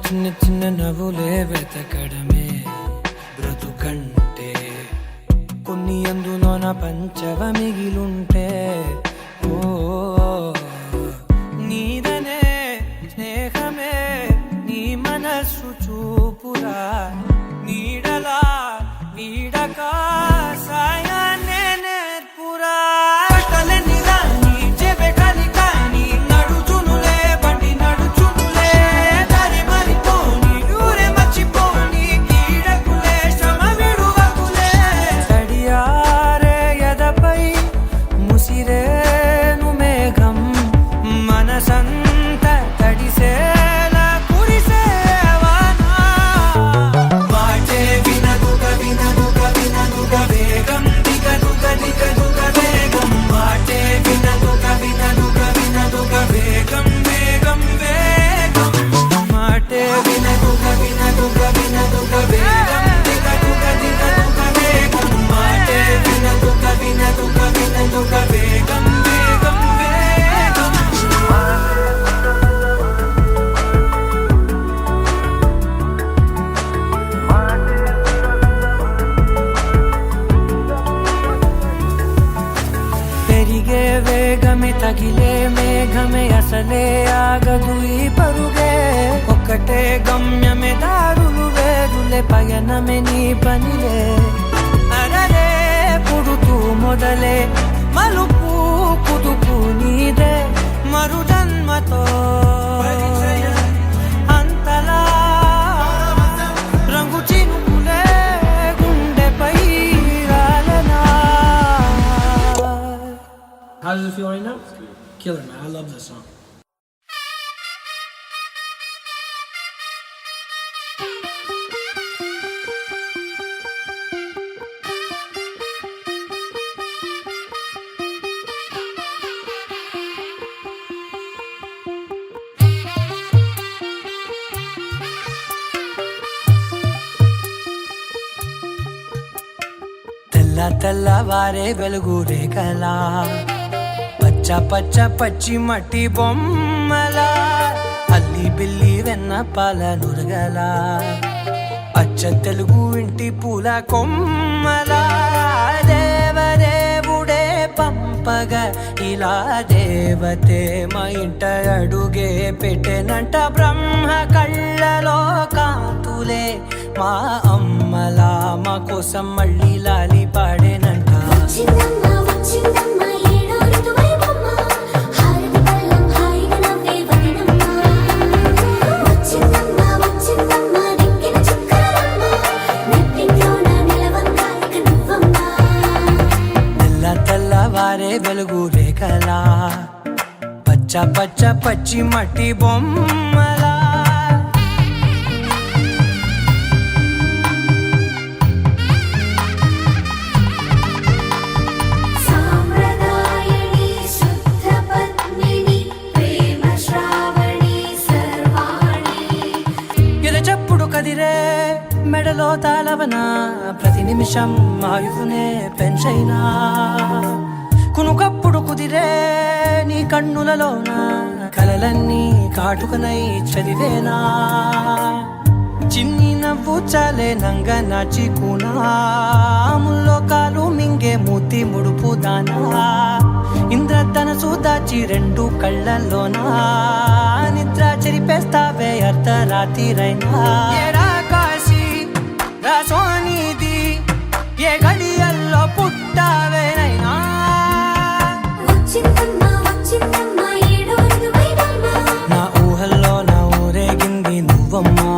చిన్న చిన్న నవ్వులే వెతకడమే బ్రతుకంటే కొన్ని అందులోన పంచవ మిగిలుంటే ఓ నీదనే స్నేహమే నీ మనస్సు చూపురా నీడలా వీడక సాయాన్నే నేర్పురా కలని రాని చెబె కలి కాని నడుచునులే బండి నడుచునులే దారి మరిపోని ఊరే మర్చిపోని కీడకులే శ్రమ విడువకులే తడియారే ఎదపై ముసిరేను మేఘం మనసంత తడిసేలా కురిసేవానా వాటే వినదుగ వినదుగ వినదుగ వేగం దిగదుగ దిగదుగ వేగం వాటే వినదుగ వినదుగ వినదుగ వేగం వేగం వేగం మాటే వినదుగ వినదుగ వినదుగ వేగం దిగదుగ దిగదుగ వేగం మాటే వినదుగ వినదుగ వినదుగ వేగం వేగం వేగం పెరిగే వేగమే తగిలే మేఘమే అసలే ఆగదు ఈ పరుగే ఒక్కటే గమ్యమే దారులు వేరులే పయనమే నీ పనిలే అరరే పుడుతూ మొదలే మలుపు కుదుపు నీదే మరు జన్మతో అంతలా రంగు చినుకులే గుండెపై రాలనా. How does it feel right now? Killer, man. I love that song. తెల్ల తెల్లవారే వెలుగు రేఖలా పచ్చ పచ్చ పచ్చి మట్టి బొమ్మలా అల్లి బిల్లి వెన్న పాల నురగలా అచ్చ తెలుగు ఇంటి పూల కొమ్మలా దేవదేవుడే పంపగ ఇలా దేవతే మా ఇంట అడుగే పెట్టెనంట బ్రహ్మ కళ్ళలో కాంతులే మా అమ్మలా మా కోసం మళ్ళీ లాలి పాడేనంట వచ్చిందమ్మ వచ్చిందమ్మ ఏడో ఋతువైవమ్మ హారతి పళ్ళం హాయిగా నవ్వే వదినమ్మ వచ్చిందమ్మ వచ్చిందమ్మ నెక్కిన చుక్కలమ్మ నెట్టింట్లోన నిలవంగా ఇక నువ్వమ్మ తెల్ల తెల్లవారే వెలుగు రేఖలా పచ్చ పచ్చ పచ్చి మట్టి బొమ్మలా సాంప్రదాయని శుద్ధ పద్మిని ప్రేమ శ్రావణి సర్వాణి ఎద చప్పుడు కదిరే మెడలో తాళవన ప్రతి నిమిషం ఆయువునే పెంచైనా కునుకప్పుడు కుదిరే నీ కన్నులలోన కలలన్నీ కాటుకనై చదివేనా చిన్ని నవ్వు చాలే నంగ నాచి కూనాముల్లో కాలు మింగే మూతి ముడుపు దానా ఇంద్రధనసు దాచి రెండు కళ్ళల్లోనా నిద్ర చెరిపేస్తావే అర్ధరాత్రిరైనా ఏరా కాశీ రా సోనిది ఏ గడియల్లో పుట్టావేనైనా వచ్చిందమ్మ వచ్చిందమ్మ ఏడో ఋతువైవమ్మ నా ఊహల్లో నా ఊరేగింది నువ్వమ్మా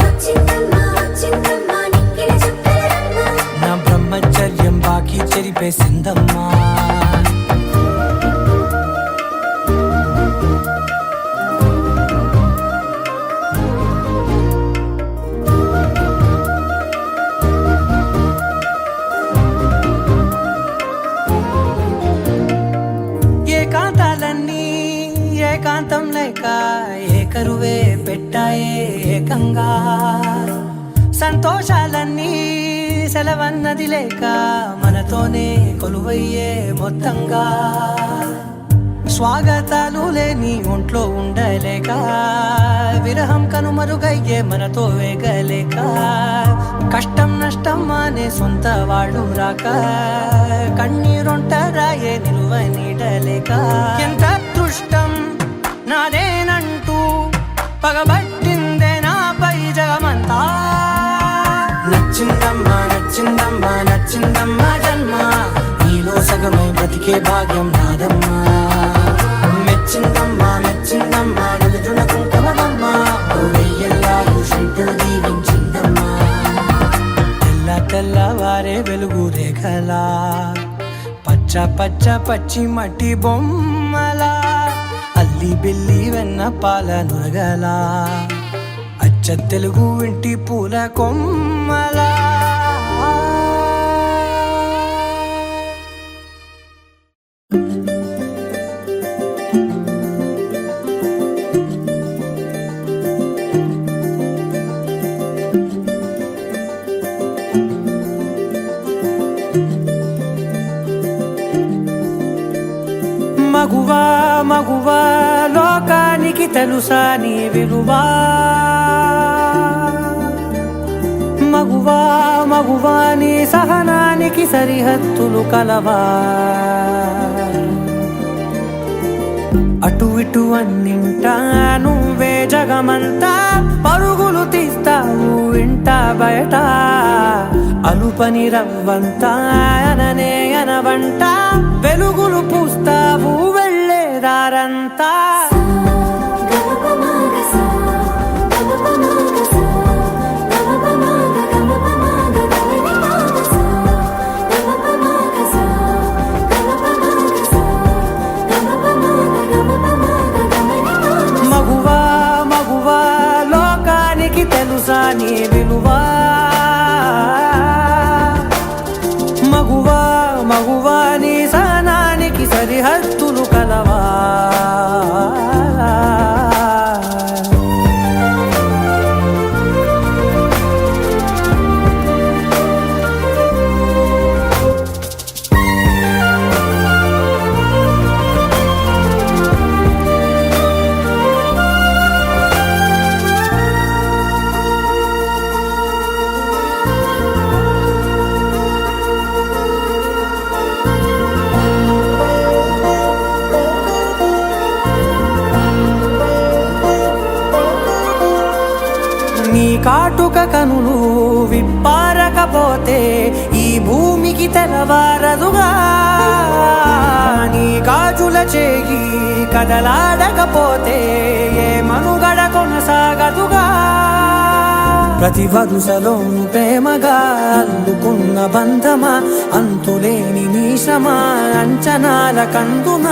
వచ్చిందమ్మ వచ్చిందమ్మ నెక్కిన చుక్కలమ్మ నా బ్రహ్మచర్యం బాకీ చెరిపేసిందమ్మా ఏకాంతాలన్నీ ఏకాంతం లేక ఏకరువే పెట్టాయే ఏకంగా సంతోషాలన్నీ సెలవన్నది లేక మనతోనే కొలువయ్యే మొత్తంగా స్వాగతాలు లేని ఒంట్లో ఉండలేక విరహం కనుమరుగయ్యే మనతో వేగలేక కష్టం నష్టం అనే సొంత వాళ్ళు రాక కన్నీరొంటరాయే నిలువ నీడలేక ఎంత అదృష్టం నాదేనంటూ పగబట్టిందే నాపై జగమంతా నచ్చిందమ్మా నచ్చిందమ్మా నచ్చిందమ్మా జన్మ నీలో సగమై బ్రతికే భాగ్యం నాదమ్మా మెచ్చిందమ్మా మెచ్చిందమ్మా నుదుటిన కుంకుమమ్మా వెయ్యల్లాలు శంకరు దీవించిందమ్మా తెల్ల తెల్లవారే వెలుగు రేఖలా పచ్చ పచ్చ పచ్చి మట్టి బొమ్మలా అల్లి బిల్లి వెన్న పాల నురగలా అచ్చ తెలుగు ఇంటి పూల కొమ్మలా మగువా మగువా లోకానికి తెలుసా నీ విలువా మగువా మగువా నీ సహనానికి సరిహద్దులు కలవా అటు ఇటు అన్నింటా నువ్వే జగమంతా పరుగులు తీస్తావు ఇంట బయట అలుపని రవ్వంతా అననే అనవంట వెలుగులు పూస్తావు వెళ్ళేదారంతా మగువా మగువా లోకానికి తెలుసా నీ విలువా మగువా మగువా నీ సహనానికి సరిహద్దులు కలవా నీ కాటుక కనులు విప్పారకపోతే ఈ భూమికి తెలవారదుగా నీ గాజుల చేయి కదలాడకపోతే ఏ మనుగడ కొనసాగదుగా ప్రతి వరుసలోను ప్రేమగా అల్లుకున్న బంధమా అంతులేని నీ శ్రమ అంచనాల కందున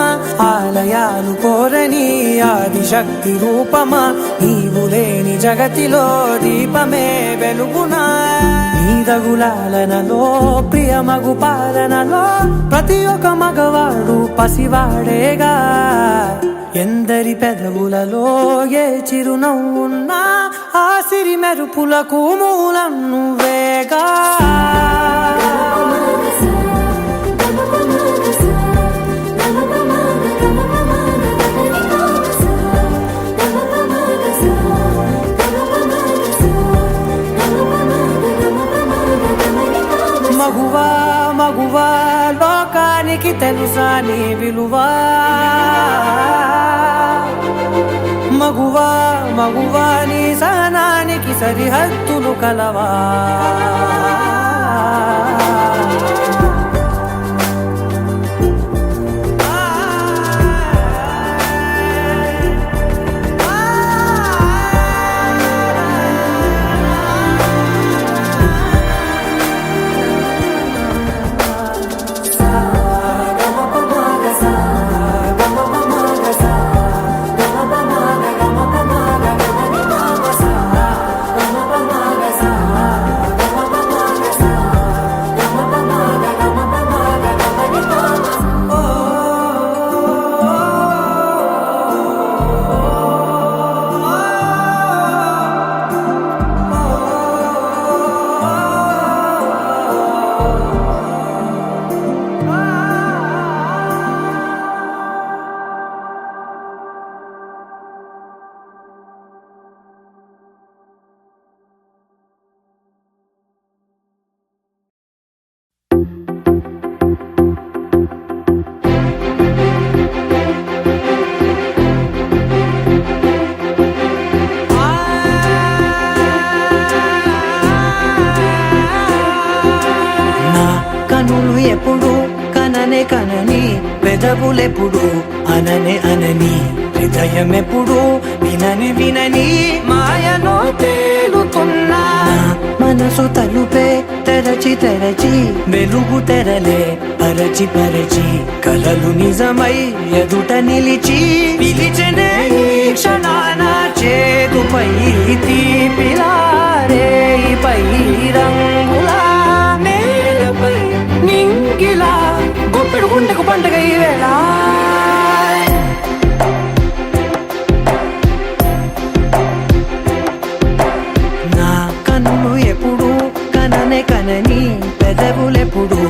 ఆలయాలు కోరని ఆదిశక్తి రూపమా నీవు లేని జగతిలో దీపమే వెలుగునా నీదగులాలనలో ప్రియమగు పాలనలో ప్రతి ఒక్క మగవాడు పసివాడేగా ఎందరి పెదవులలో ఏ చిరునవ్వున్నా ఆ సిరి మెరుపులకు మూలం నువ్వేగా మగువా మగువా లోకానికి తెలుసా నీ విలువా మగువా మగువా నీ సహనానికి సరిహద్దులు కలవా ఎప్పుడు కననే కనని పెదవులెప్పుడు అననే అనని హృదయం ఎప్పుడు వినని వినని మాయలో తేలుతున్నా మనసు తలుపే తెరచి తెరచి వెలుగు తెరలే పరచి పరచి కలలు నిజమై ఎదుట నిలిచి పిలిచెనే ఈ క్షణాన చేతుపై తీపిలారే పై రంగులా నేలపై నింగిలా గుప్పెడు గుండెకు పండుగ ఈ వేళ నా కన్ను ఎప్పుడు కననే కనని పెదవులెప్పుడు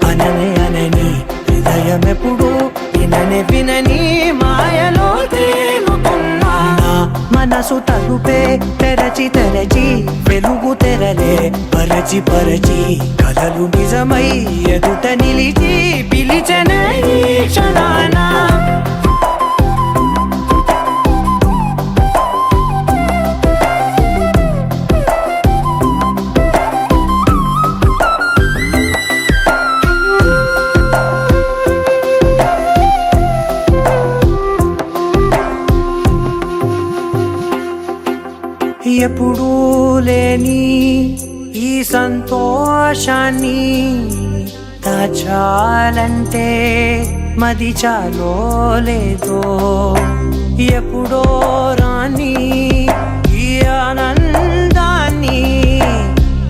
అననే అనని హృదయం ఎప్పుడు విననే వినని మాయలో తేలుతున్నా నా మనసు తలుపే తెరచి తెరచి వెలుగు తెరలే పరచి పరచి కలలు నిజమై ఎదుట నిలిచి పిలిచెనే ఈ క్షణాన ఎప్పుడూ లేని ఈ సంతోషాన్ని దాచాలంటే మది చాలో లేదో ఎప్పుడో రాని ఈ ఆనందాన్ని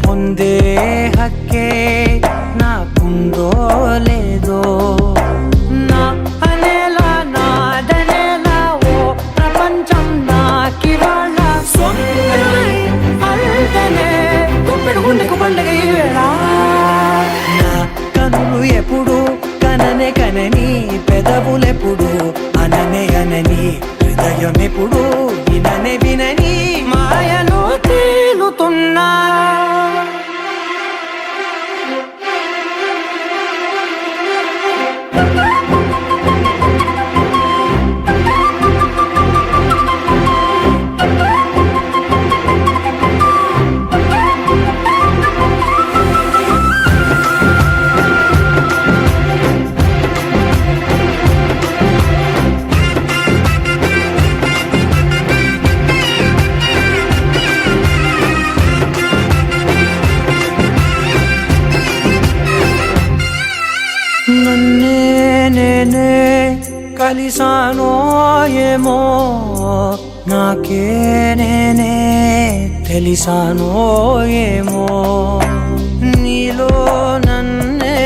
పొందే హక్కే నాకుందో లేదో నా అనేలా నాదనేలా ఓ ప్రపంచం నాకివాళ సొంతమై అల్దనే గుప్పెడు గుండెకు పండుగ ఈ వేళ నా కనులు ఎప్పుడు కననే కనని పెదవులెప్పుడు అననే అనని హృదయం ఎప్పుడు విననే వినని మాయలో తేలుతున్నా నన్నే నేనే కలిసానో ఏమో నాకే నేనే తెలిసానో ఏమో నీలో నన్నే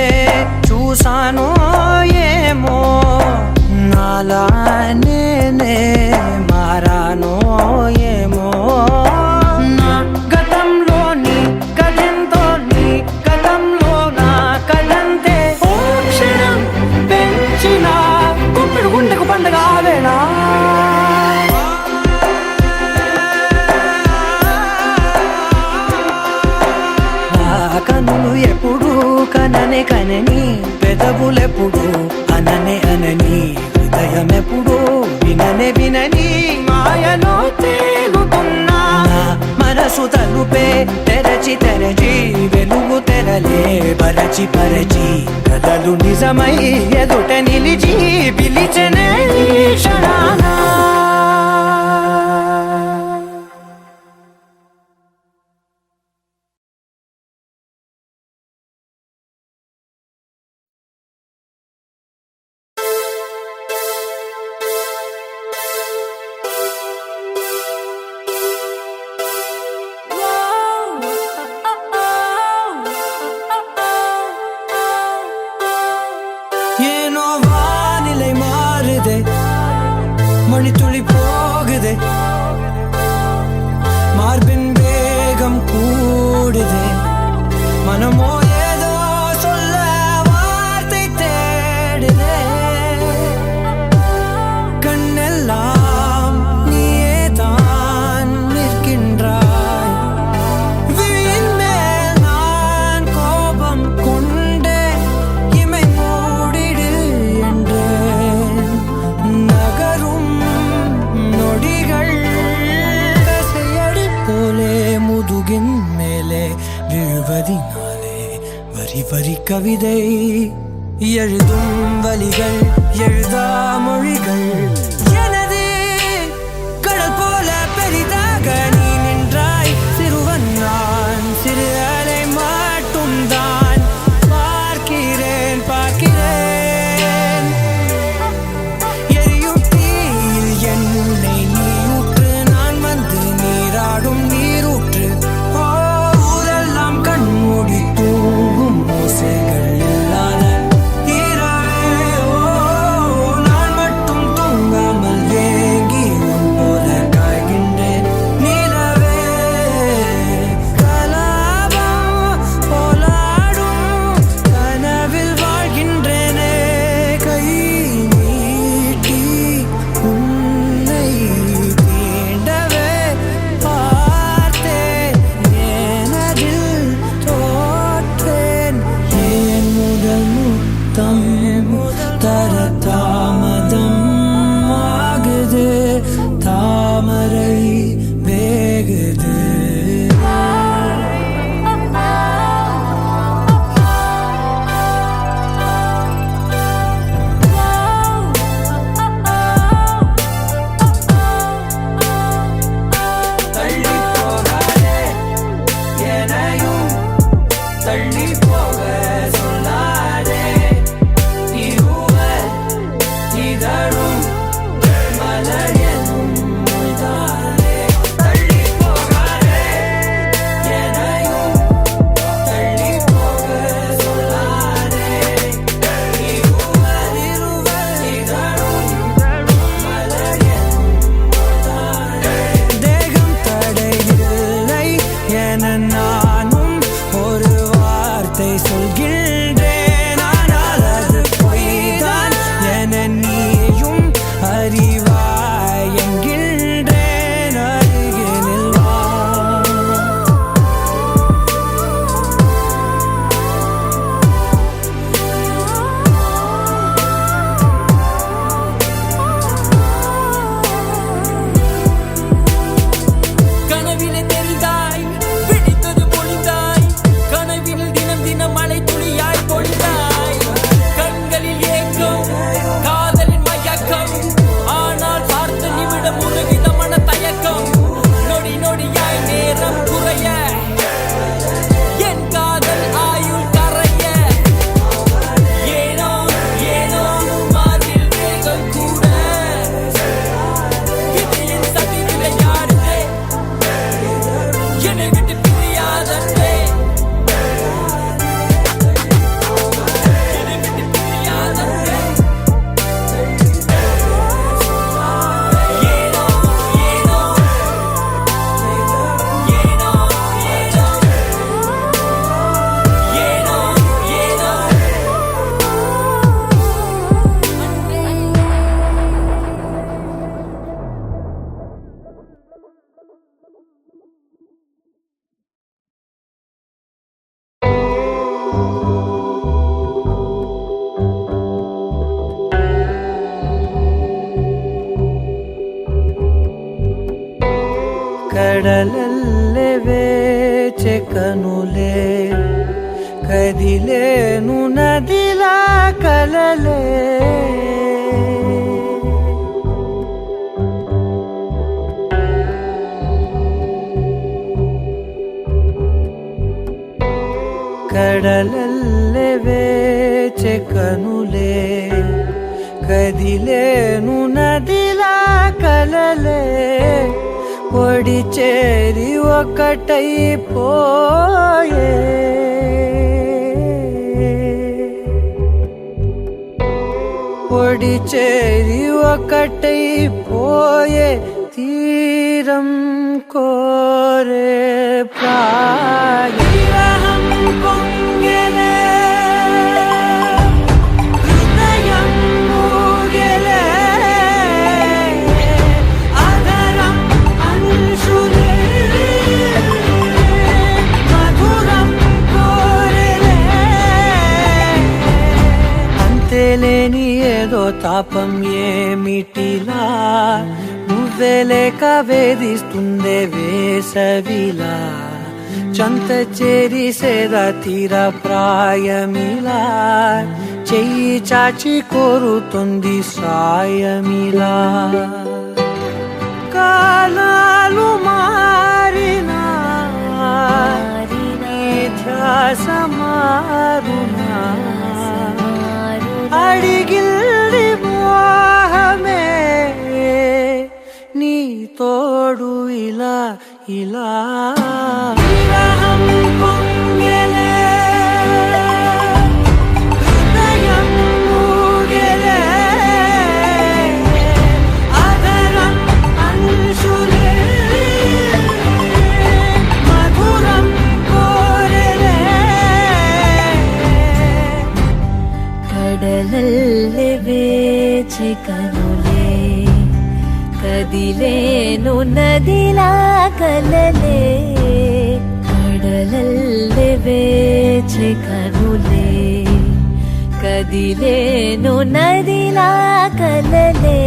చూసానో ఏమో నాలా నేనే మారానో ఏమో నా గతంలోని గతంతో నీ గతంలో నా కదంతే ఓ క్షణం పెంచిన గుప్పెడు గుండెకు పండుగ వేళ కనులు ఎప్పుడు కననే కనని పెదవులెప్పుడు అననే అనని హృదయం ఎప్పుడు విననే వినని మాయలో తేలుతున్నా మనసు తలుపే తెరచి తెరచి వెలుగు తెరలే పరచి పరచి కలలు నిజమై ఎదుట నిలిచి పిలిచెనే ఈ క్షణాన ஏனோ வானிலை மாறுதே மணித்துளி போகுதே மார்பின் வேகம் கூடுதே மனமோ ஏதோ சொல்ல வார்த்தை தேடுதே கண்ணெல்லாம் நீயே தான் நிற்கின்றாய் விழியின் மேல் நான் கோபம் கொண்டே இமை மூடிடு என்றேன் நகரும் நொடிகள் கவிதை எழுதும் வலிகள் எழுதா மொழிகள் எனது கடல் போல பெரிதாக நீ நின்றாய் சிறுவன் நான் சிறு அலை மட்டும் தான் பார்க்கிறேன் எரியும் தீயில் என்னை நீ ஊற்று நான் வந்து நீராடும் நீரூற்று ஊரெல்லாம் கண்மூடி தூங்கும் ஓசைகள் இல்லாத இரவே நான் மட்டும் தூங்காமல் ஏங்கி உன் போல காய்கின்றேன் நிலவே கலாபம் போலாடும் கனவில் வாழ்கின்றேனே கை நீட்டி உன்னை தீண்டவே பார்த்தேன் எனதில் தோற்றேன் ஏன் முதல் முத்தம் தர தாமதம் ஆகுது தாமரை வேகுது தள்ளி போகாதே எனையும் தள்ளி போக சொல்லாதே இருவர் இதழும் மலர் எனும் மொய்தானே தள்ளி போகாதே எனையும் தள்ளி போக சொல்லாதே இருவர் இதழும் மலர் எனும் மொய்தானே தேகம் தடையில்லை என நானும் ஒரு வார்த்தை சொல்கின்றேன் ஆனால் அது பொய்தான் என நீயும் அறிவாய் என்கின்றேன் அருகினில் வா கனவிலே தெரிந்தாய் பிடித்தது பொழிந்தாய் கனவில் தினம் தினம் மழை துளியாய் பொழிந்தாய் கண்களில் ஏக்கம் காதலின் மயக்கம் ஆனால் பார்த்த நிமிடம் உருகித மன தயக்கம் நொடி நொடியாய் நேரம் குறைய என் காதல் ஆயுள் கரைய ஏனோ ஏனோ மாதில் வேகம் கூட இது என் சதி விளையாடுதே என்னை விட்டு பிரியாதே என்னை விட்டு பிரியாதே ஏனோ ஏனோ ஏனோ ஏனோ ஏனோ కడలల్లె వేచె కనులే కదిలేను నదిలా కలలే కడలల్లె వేచె కనులే కదిలేను నదిలా కలలే పొడి చేరి ఒకటై పోయే పొడి చేరి ఒకటై పోయే తీరం కోరే ప్రాయం పొంగెలే హృదయం మూగెలే అదరం అంశులే మధురం కోరెలే అంతేలేని ఏదో తాపం ఏమిటిలా నువ్వే లేక వేధిస్తుందే వేసవిలా చంత చేరి సేద తీర ప్రాయమిలా చెయ్యి చాచి కోరుతుంది సాయమిలా కాలాలు మారినా ధ్యాస మారునా అడిగిల్ది మోహమే నీ తోడు ఇలా ఇలా విరహం పొంగెలే హృదయం మూగెలే అదరం అంశులే మధురం కోరెలే ಕಡಲಲ್ಲಿ ಬೇಚೆ ಕನುಲೆ ಕದಿಲೇನು ನದಿಲ ಕಲಲೆ ಕಡಲಲ್ಲಿ ಬೇಚೆ ಕನುಲೆ ಕದಿಲೇನು ನದಿಲ ಕಲಲೆ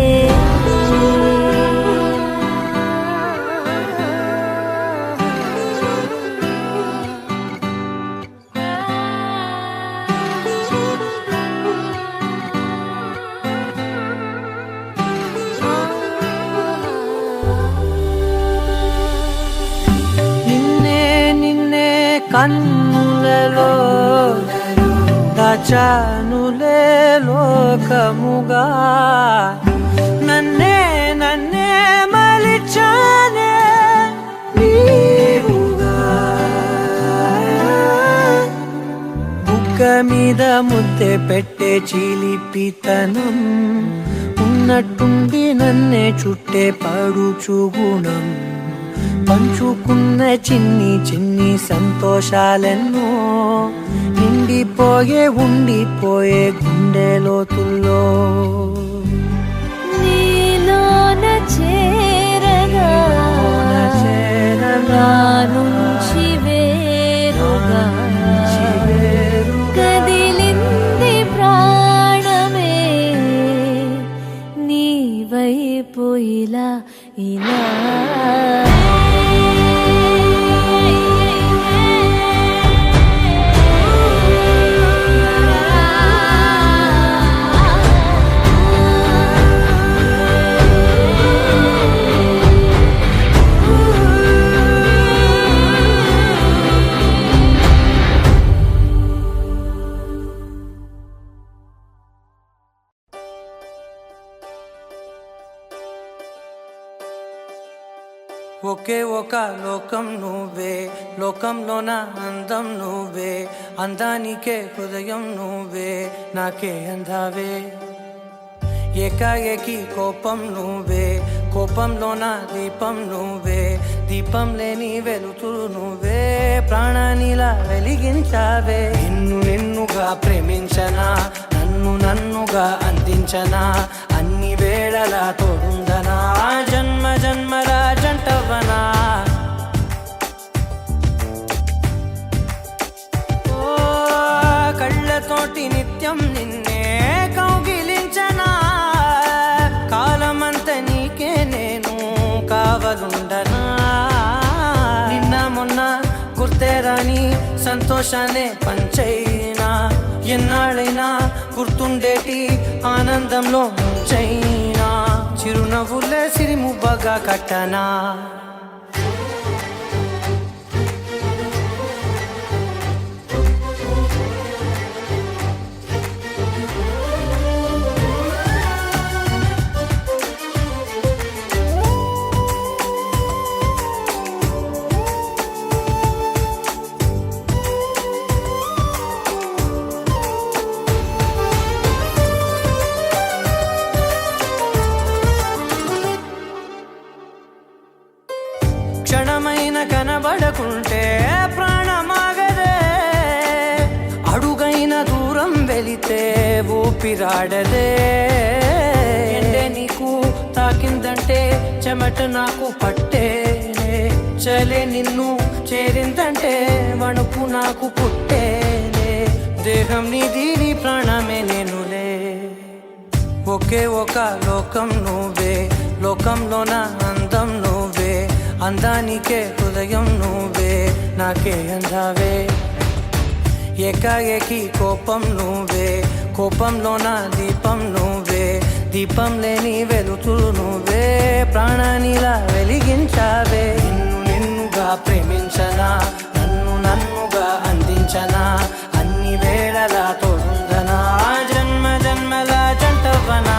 కన్నులలో దాచానులే లోకముగా నన్నే నన్నే మలిచానే నీవుగా బుగ్గ మీద ముద్దె పెట్టే చిలిపితనం ఉన్నట్టుండి నన్నే చుట్టే పడుచు గుణం పంచుకున్న చిన్ని చిన్ని సంతోషాలెన్నో నిండిపోయే ఉండిపోయే గుండె లోతుల్లో నీలోన చేరగా నా నుంచి వేరుగా కదిలింది ప్రాణమే నీ వైపు ఇలా ఇలా ఒకే ఒక లోకం నువ్వే లోకంలోన అందం నువ్వే అందానికే హృదయం నువ్వే నాకే అందావే ఏకాఏకి కోపం నువ్వే కోపంలోన దీపం నువ్వే దీపం లేని వెలుతురు నువ్వే ప్రాణానిలా వెలిగించావే నిన్నుగా ప్రేమించనా నన్నుగా అందించనా అన్ని వేళలా తోడుందనా జన్మ జన్మల జంటవనా ఓ కళ్ళతోటి నిత్యం నిన్నే కౌగిలించనా కాలమంత నీకే నేను కావలుండనా నిన్న మొన్న గుర్తే రాని సంతోషాన్ని పంచైనా ఎన్నాళ్ళైనా గుర్తుండేటి ఆనందంలో ముంచైనా చిరునవ్వులే సిరిముబ్బగా కట్టనా క్షణమైన కనబడకుంటే ప్రాణమాగదే అడుగైన దూరం వెళితే ఊపిరాడదే ఎండే నీకు తాకిందంటే చెమట నాకు పట్టేనే చలే నిన్ను చేరిందంటే వణుకు నాకు పుట్టేనే దేహం నీది నీ ప్రాణమే నేనులే ఒకే ఒక లోకం నువ్వే లోకంలోన అందం నువ్వే అందానికే హృదయం నువ్వే నాకే అందావే ఏకాఏకి కోపం నువ్వే కోపంలో నా దీపం నువ్వే దీపం లేని వెలుతురు నువ్వే ప్రాణానిలా వెలిగించావే నిన్నుగా ప్రేమించనా నన్నుగా అందించనా అన్ని వేళలా తోడుందనా జన్మ జన్మల జంటవనా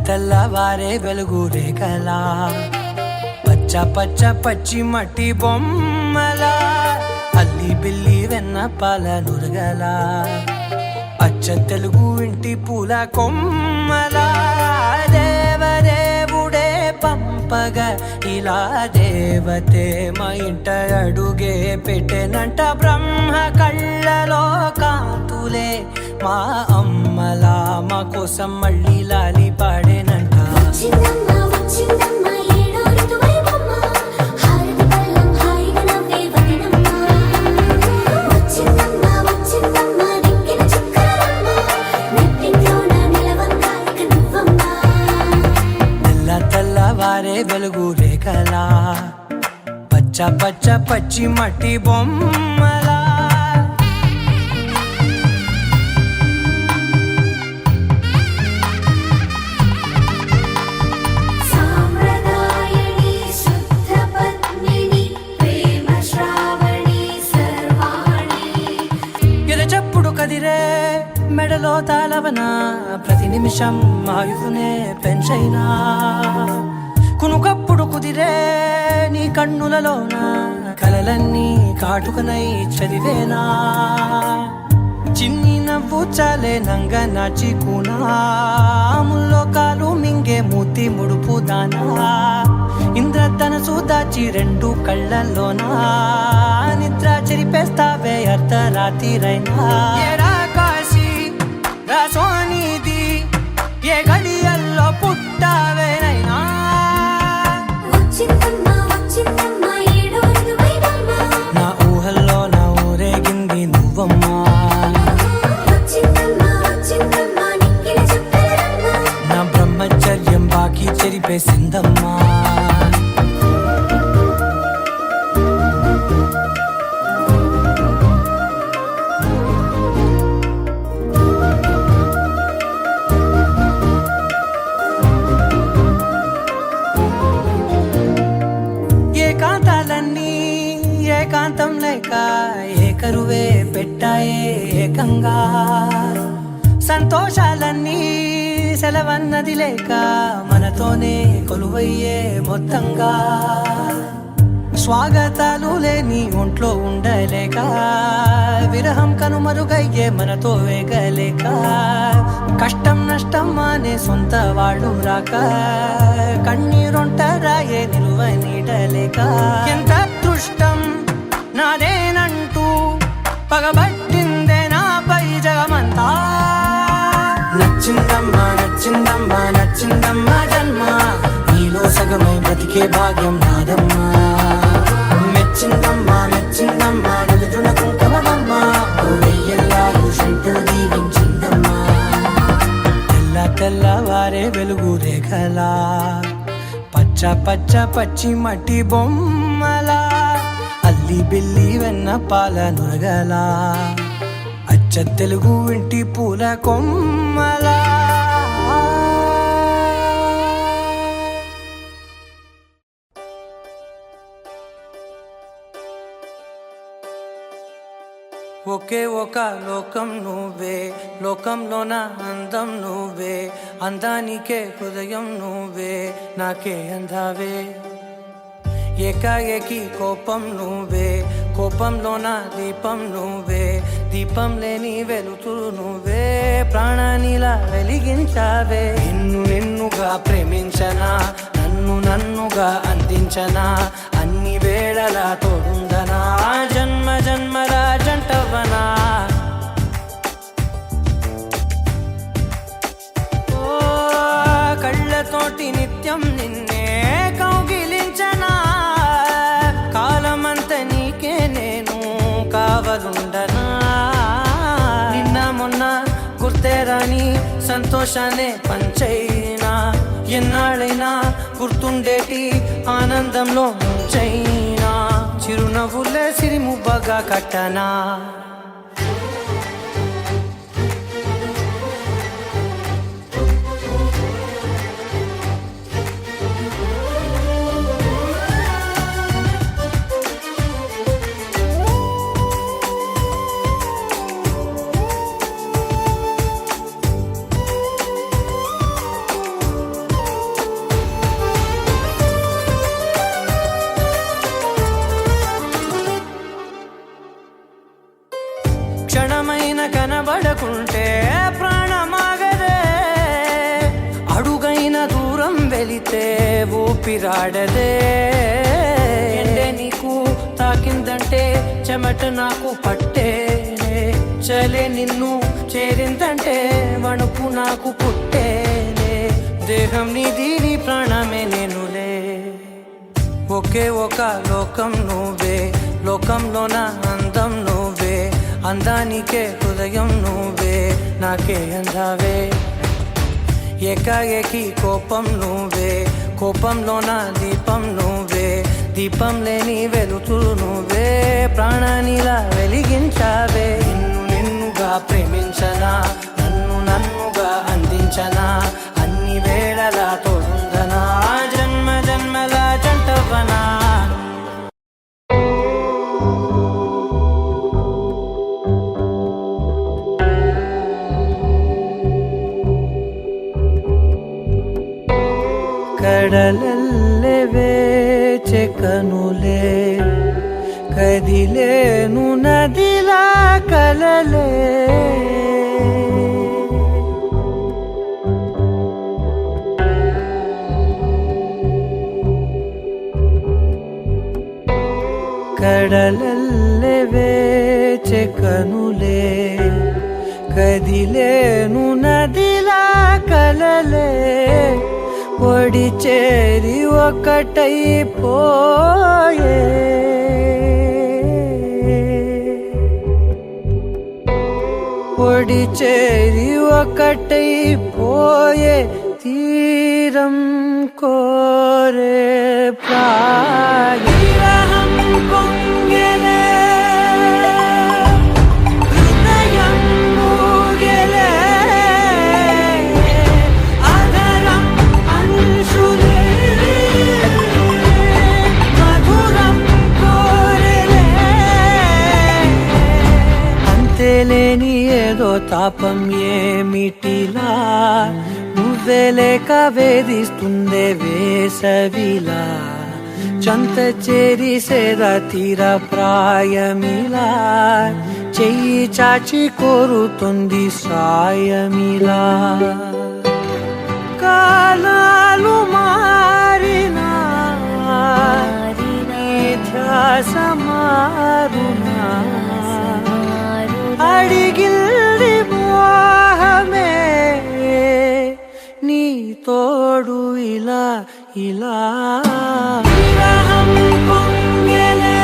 తెల్లవారే వెలుగు రేఖలా పచ్చ పచ్చ పచ్చి మట్టి బొమ్మలా అల్లి బిల్లి వెన్న పాల నురగలా అచ్చ తెలుగు ఇంటి పూల కొమ్మలా దేవదేవుడే పంపగ ఇలా దేవతే మా ఇంట అడుగే పెట్టెనంట బ్రహ్మ కళ్ళలో కాంతులే మా అమ్మలా మా కోసం మళ్ళీ లాలి పాడేనంట వచ్చిందమ్మ వచ్చిందమ్మ ఏడో ఋతువైవమ్మ హారతి పళ్ళం హాయిగా నవ్వే వదినమ్మ వచ్చిందమ్మ వచ్చిందమ్మ నింగిన చుక్కలమ్మ నెట్టింట్లోన నిలవంగా ఇక నువ్వమ్మ తెల్లవారే వెలుగు రేఖలా పచ్చ పచ్చ పచ్చి మట్టి బొమ్మలా సామ్రదాయని శుద్ధ పద్మిని ప్రేమ శ్రావణి సర్వాణి ఎరచప్పుడు కదిరే మెడలో తాళవన ప్రతి నిమిషం ఆయుధునే పెంచైనా కునుకప్పుడు కుదిరే నీ కన్నులలోన కలలన్నీ కాటుకనై చదివేనా చిన్ని నవ్వు చాలే నంగ నాచి కూనాముల్లో కాలు మింగే మూతి ముడుపు దానా ఇంద్రధనసు దాచి రెండు కళ్ళల్లోనా నిద్ర చెరిపేస్తావే అర్ధరాత్రిరైనా ఏరా కాశీ రా సోనిది ఏ గడియల్లో పుట్టావేనైనా వచ్చిందమ్మ వచ్చిందమ్మ ఏడో ఋతువైవమ్మ నా ఊహల్లో నా ఊరేగింది నువ్వమ్మా వచ్చిందమ్మ వచ్చిందమ్మ నింగిన చుక్కలమ్మ నా బ్రహ్మచర్యం బాకీ చెరిపేసిందమ్మా ఏకాంతాలన్నీ ఏకాంతం లేక ఏకరువే పెట్టాయే ఏకంగా సంతోషాలన్నీ సెలవన్నది లేక మనతోనే కొలువయ్యే మొత్తంగా స్వాగతాలు లేని ఒంట్లో ఉండలేక విరహం కనుమరుగయ్యే మనతో వేగలేక కష్టం నష్టం అనే సొంత వాళ్ళు రాక కన్నీరొంటరాయే నిలువ నీడలేక ఎంత అదృష్టం నాదేనంటూ పగబట్టిందే నాపై జగమంతా నచ్చిందమ్మా నచ్చిందమ్మా నచ్చిందమ్మా జన్మ నీలో సగమై బ్రతికే భాగ్యం నాదమ్మా మెచ్చిందమ్మా మెచ్చిందమ్మా నిలుతున్న కుంకుమమ్మా వెయ్యల్లాలు శంకరు దీవించిందమ్మా తెల్లవారే వెలుగు రేఖలా పచ్చ పచ్చ పచ్చి మట్టి బొమ్మలా అల్లి బిల్లి వెన్న పాల నురగలా అచ్చ తెలుగు ఇంటి పూల కొమ్మలా ఒకే ఒక లోకం నువ్వే లోకంలోన అందం నువ్వే అందానికే హృదయం నువ్వే నాకే అందావే ఏకాఏకి కోపం నువ్వే కోపంలోన దీపం నువ్వే దీపం లేని వెలుతురు నువ్వే ప్రాణానిలా వెలిగించావే నిన్నుగా ప్రేమించనా నన్నుగా అందించనా అన్ని వేళలా తోడుందనా జన్మ జన్మల జంటవనా సంతోషాన్ని పంచైనా ఎన్నాళ్ళైనా గుర్తుండేటి ఆనందంలో ముంచైనా చిరునవ్వులే సిరిముబ్బగా కట్టనా క్షణమైన కనబడకుంటే ప్రాణమాగదే అడుగైన దూరం వెళితే ఊపిరాడదే ఎండే నీకు తాకిందంటే చెమట నాకు పట్టేనే చలే నిన్ను చేరిందంటే వణుకు నాకు పుట్టేనే దేహం నీది నీ ప్రాణమే నేనులే ఒకే ఒక లోకం నువ్వే లోకంలోన అందం నువ్వే అందానికే హృదయం నువ్వే నాకే అందావే ఏకాఏకి కోపం నువ్వే కోపంలోన దీపం నువ్వే దీపం లేని వెలుతురు నువ్వే ప్రాణానిలా వెలిగించావే నిన్నుగా ప్రేమించనా నన్నుగా అందించనా అన్ని వేళలా తోడుందనా జన్మ జన్మల జంటవనా కడలల్లే వేచే కనులే కదిలేను నదిలా కలలే కడలల్లే వేచే కనులే కదిలేను నదిలా కలలే ఒడి చేరి ఒకటైపోయే ఒడి చేరి ఒకటైపోయే తీరం కోరే ప్రాయం పొంగెలే హృదయం మూగెలే లేని ఏదో తాపం ఏమిటిలా నువ్వే లేక వేధిస్తుందే వేసవిలా చంత చేరి సేద తీర ప్రాయమిలా చెయ్యి చాచి కోరుతుంది సాయమిలా కాలాలు మారినా ధ్యాస మారునా అడిగిల్ది మోహమే నీ తోడు ఇలా ఇలా విరహం పొంగెలే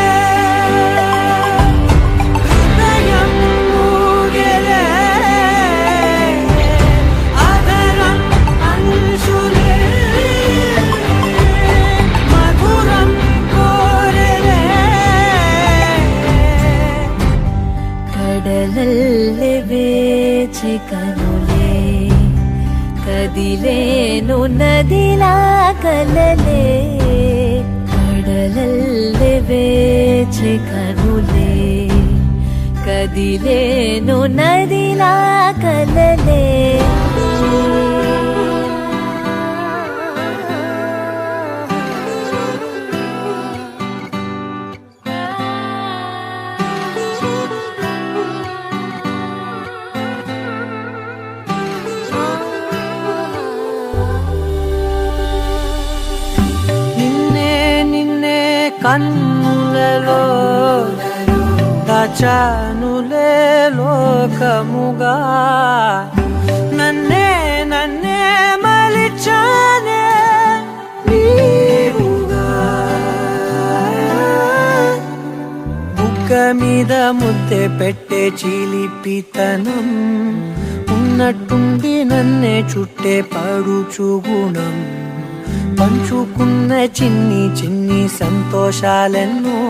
హృదయం మూగెలే అదరం అంశులే మధురం కోరెలే కడలల్లే వేచి కనులే కదిలేను నదిలా కలలే కడలల్లే వేచి కనులే కదిలేను నదిలా కలలే కన్నులలో దాచానులే లోకముగా నన్నే మలిచానే నీవుగా బుగ్గ మీద ముద్దె పెట్టే చిలిపితనం ఉన్న ఉన్నట్టుండి నన్నే చుట్టే పడుచు గుణం, పంచుకున్న చిన్ని చిన్ని సంతోషాలెన్నో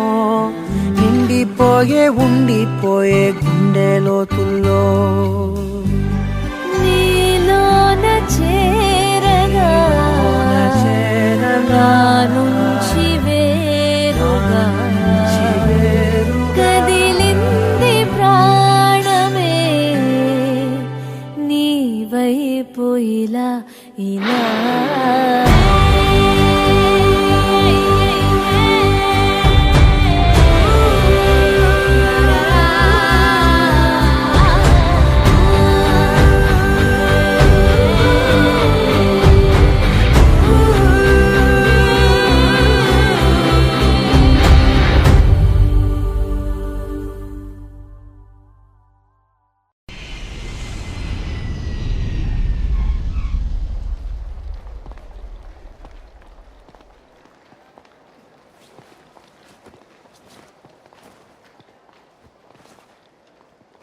నిండిపోయే ఉండిపోయే గుండె లోతుల్లో. నీలోన చేరగా నా నుంచి వేరుగా కదిలింది ప్రాణమే నీ వైపు ఇలా ఇలా.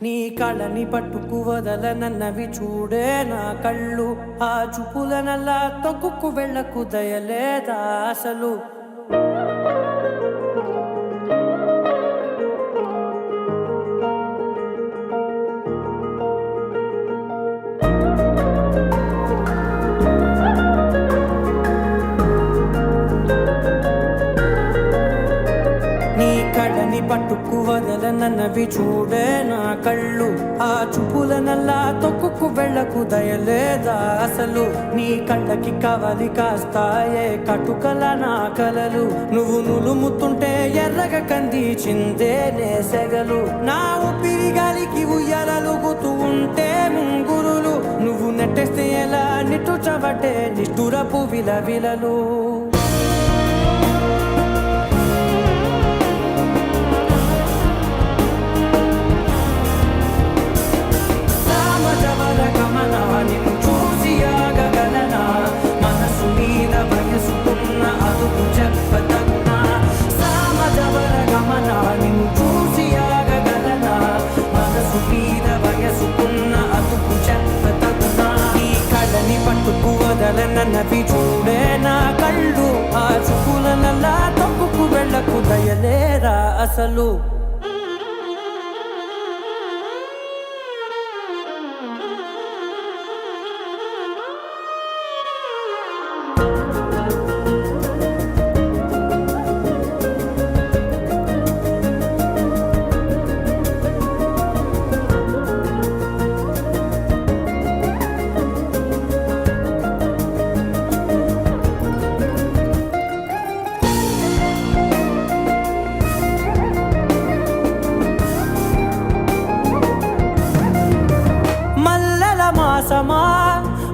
నీ కళని పట్టుకు వదలనన్నవి చూడే నా కళ్ళు, ఆ చూపులనల్లా తొక్కుకు వెళ్ళకు దయలేదా అసలు. నీ కళ్ళని పట్టుకు వదలనన్నవి చూడే నా కళ్ళు, ఆ చూపులనల్లా తొక్కుకు వెళ్ళకు దయలేదా అసలు. నీ కళ్ళకి కవలి కాస్తాయే కటుకల నా కలలు, నువ్వు నులుముతుంటే ఎర్రగా కంది చిందే నేసెగలు. నా ఊపిరి గాలికి ఉయ్యాలలుగుతూ ఉంటే ముంగురులు, నువ్వు నెట్టేస్తే ఎలా నిట్టుచబట్టే నిష్ఠురపు విలవిలలు. నిన్ను చూసి ఆగగలనా, మనసు మీద వయసుకున్న అదుపు చెప్పతగునా. సామజవర గమన నిన్ను చూసి ఆగగలనా, మనసు మీద వయసుకున్న అదుపు చెప్పతగునా. నీ కళ్ళని పట్టుకు వదలనన్నవి చూడే నా కళ్ళు, ఆ చూపులనల్లా తప్పుకు వెళ్ళకు దయలేరా అసలు.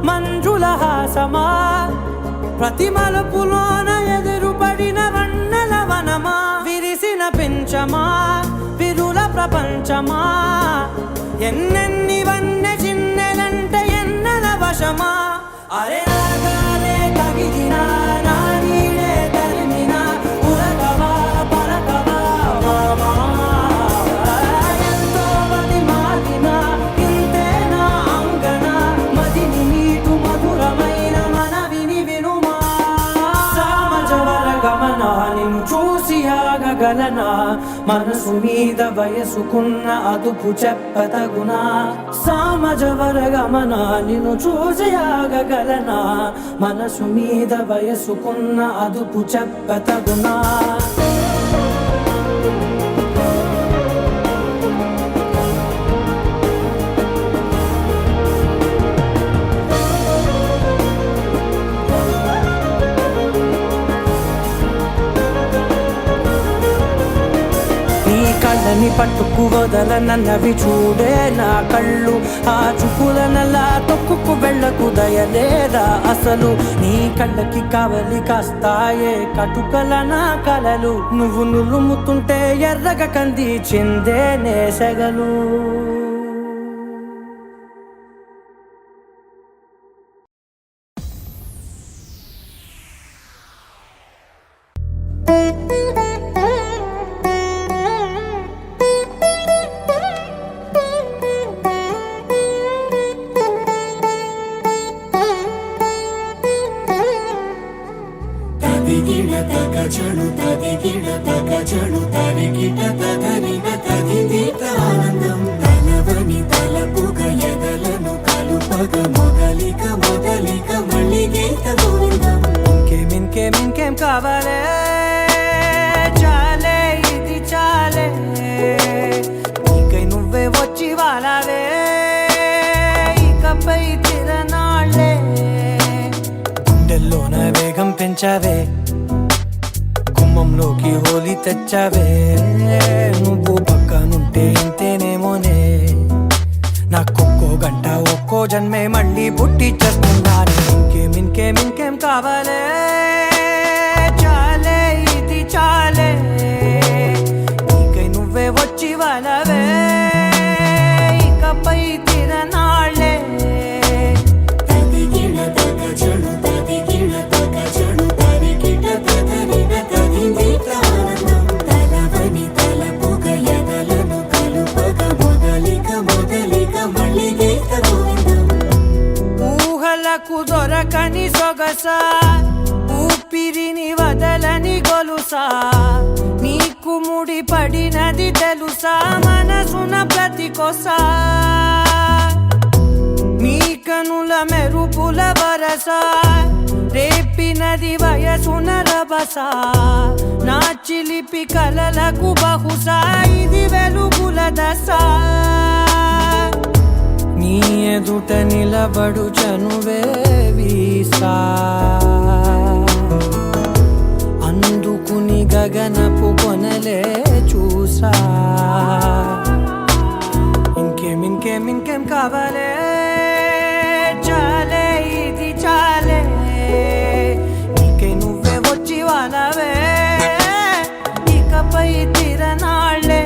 మంజుల హాసమా, ప్రతి మలుపులోన ఎదురుపడిన వన్నెల వనమా, విరిసిన పెంచమా విరుల ప్రపంచమా, ఎన్నెన్ని వన్నె చిన్నెలంటే ఎన్నెల వశమా. అరే రాగాలే తగిలినా నా నీడే తరిమినా ఉరకవా పరకవా మామా. ఎంతో మది మారినా ఇంతేనా అంగన, మదిని నీటు మధురమైన మనవిని వినుమా. సామజవర గమన నిన్ను చూసి ఆగగలనా, మనసు మీద వయసుకున్న అదుపు చెప్పతగునా. సామజవర గమన నిన్ను చూసి ఆగగలనా, మనసు మీద వయసుకున్న అదుపు చెప్పతగునా. కళ్ళని పట్టుకు వదలనన్నవి చూడే నా కళ్ళు, ఆ చూపులనల్లా తొక్కుకు వెళ్ళకు దయలేదా అసలు. నీ కళ్ళకి కవలి కాస్తాయే కటుకల నా కలలు, నువ్వు నులుముతుంటే ఎర్రగా కంది చిందే నేసెగలు. తదిగిడ తగజడు తరిగిట తదరిన తదిదీత ఆనందం తలవని తలపుగ ఎదలను కలుపగ మొదలిక మొదలిక మళ్ళీ గీత గోవిందం ఇంకేం కావాలే చాలే ఇది చాలే నీకై నువ్వే వచ్చి వాలావే ఇకపై తిరనాళ్ళే గుండెల్లోన వేగం పెంచావే గుమ్మంలోకి హోలీ తెచ్చావే నువ్వు పక్కనుంటే ఇంతేనేమోనే నాకొక్కో గంట ఒక్కో జన్మే మళ్ళీ పుట్టి చేస్తున్నాను ఇంకేం కావాలే చాలే ఇది చాలే నీకై నువ్వే వచ్చి వాళ్ళవే ఇకపై తిరనాళ్ళే తదిగిడ తగజడు తదిగిడ తగజడు తరిగిట తదరిన తదిదీత ఆనందం తలవని తలపుగ ఎదలను కలుపగ మొదలిక మొదలిక మళ్ళీ గీత గోవిందం ఊహలకు దొరకని సొగసా ఊపిరిని వదలని గొలుసా నీకు ముడి పడినది తెలుసా మనసున ప్రతి కొసా నీ కనుల మెరుపుల వరసా రేపినది వయసున రభసా నా చిలిపి కలలకు బహుశా ఇది వెలుగుల దశ నీ ఎదుట నిలబడు చనువే వీసా అందుకుని గగనపు కొనలే చూసా ఇంకేం కావాలే చాలే ఇది చాలే నీకై నువ్వే వచ్చి వాలవే ఇకపై తిరనాళ్ళే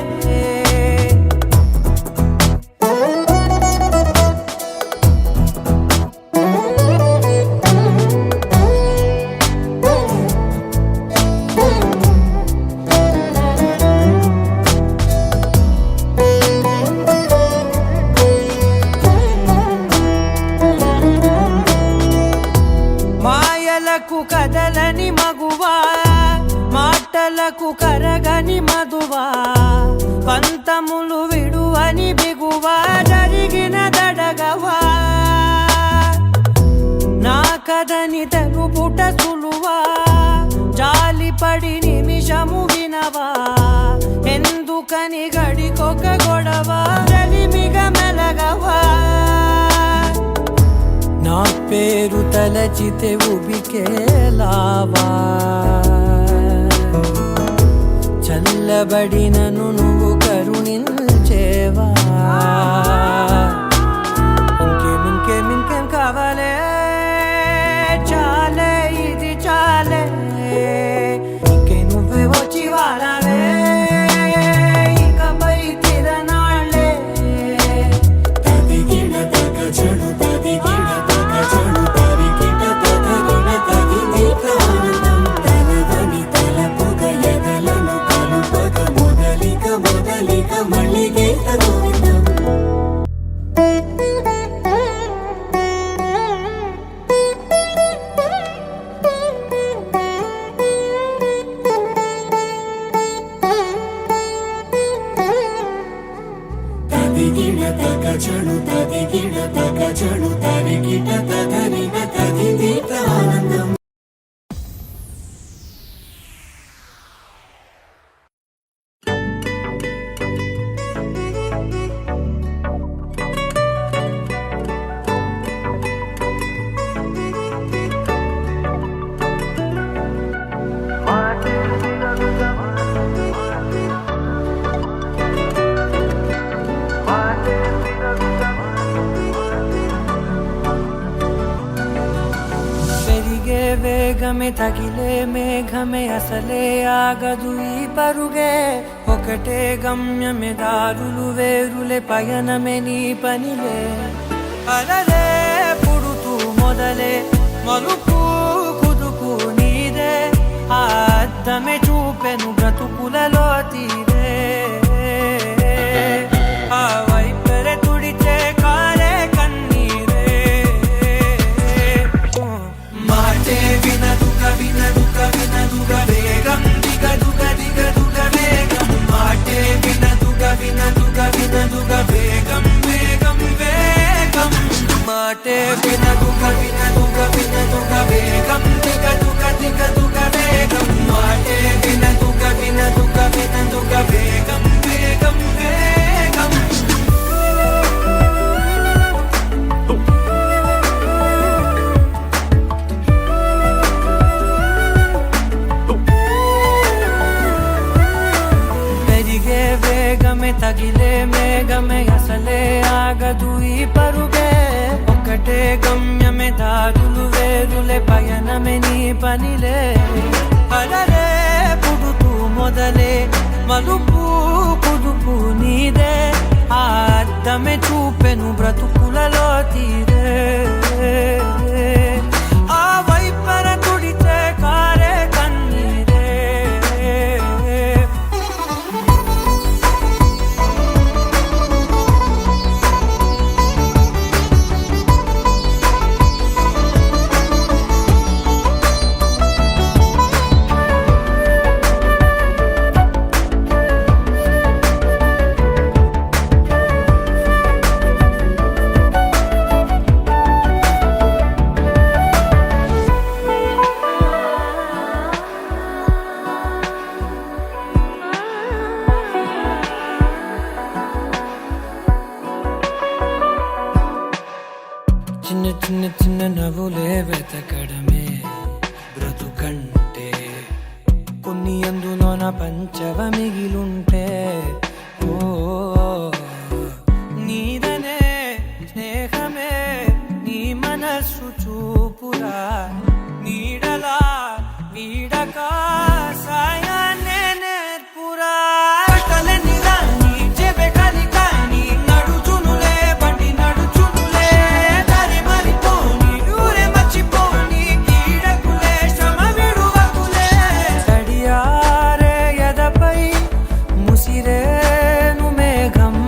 మాయలకు కదలని మగువా మాటలకు కరగని మధువా పంతములు విడువని బిగువా జరిగిన దడగవా నా కథని తెలుపుట సులువా జాలిపడి నిమిషము వినవా ఎందుకని గడికొక గొడవ రలిమిగ మెలగవా నా పేరు తలచితే ఉబికేలావా చల్లబడినను నువ్వు కరుణించేవా ఇంకేం కావాలే చాలే ఇది చాలే నీకై నువ్వే వచ్చి వాలవే ఇకపై తిరనాళ్ళే తదిగిడ తగజడు తదిగిడ తగజడు తరిగిట తదరిన తదిదీత ఆనందం తలవని తలపుగ ఎదలను కలుపగ మొదలిక మొదలిక మళ్ళీ గీత గోవిందం తదిగిడ తగజడు తదిగిడ తగజడు తరిగిట తదరిన తదిదీత ఆనందం పెరిగే వేగమే తగిలే మేఘమే అసలే ఆగదు ఈ పరుగే ఒకటే గమ్యమే దారులు వేరులే పయనమే నీ పనిలే అలలే పుడుతూ మొదలే మలుపు కుదుకు నీదే ఆ అద్దమే చూపెను బ్రతుకులలో తీరే ఆ వైపరే తుడిచే కారే కన్నీరే మాటే వినదుగ వినదుగ వినదుగ వేగం దిగదు మాటే వినదుగ వినదుగ వినదుగ వేగం దిగదుగ దిగదుగ వేగం మాటే వినదుగ వినదుగ వినదుగ వేగం వేగం వేగం పెరిగే వేగమే తగిలే మేఘమే అసలే ఆగదు ఈ పరుగే ఒకటే గమ్యమే దారులు వేరులే పయనమే నీ పనిలే అలరే పుడుతూ మొదలే మలుపు కుదుపు నీదే ఆ అద్దమే చూపెను బ్రతుకులలో తీరే ఆ వైపర తుడితే కారే కన్నీరే చిన్న చిన్న చిన్న నవ్వులే వెతకడమే బ్రతుకంటే కొన్ని అందులోన పంచవ మిగిలుంటే ఓ నీదనే స్నేహమే నీ మనస్సు చూపురా నీడలా వీడక సాయాన్నే నేర్పురా కట్టలని రాని చెబె కలికాని నడుచునులే బండి నడుచునులే దారి మరిపోని ఊరే మర్చిపోని కీడకులే శ్రమ విడువకులే తడియారే ఎదపై ముసిరేను మేఘం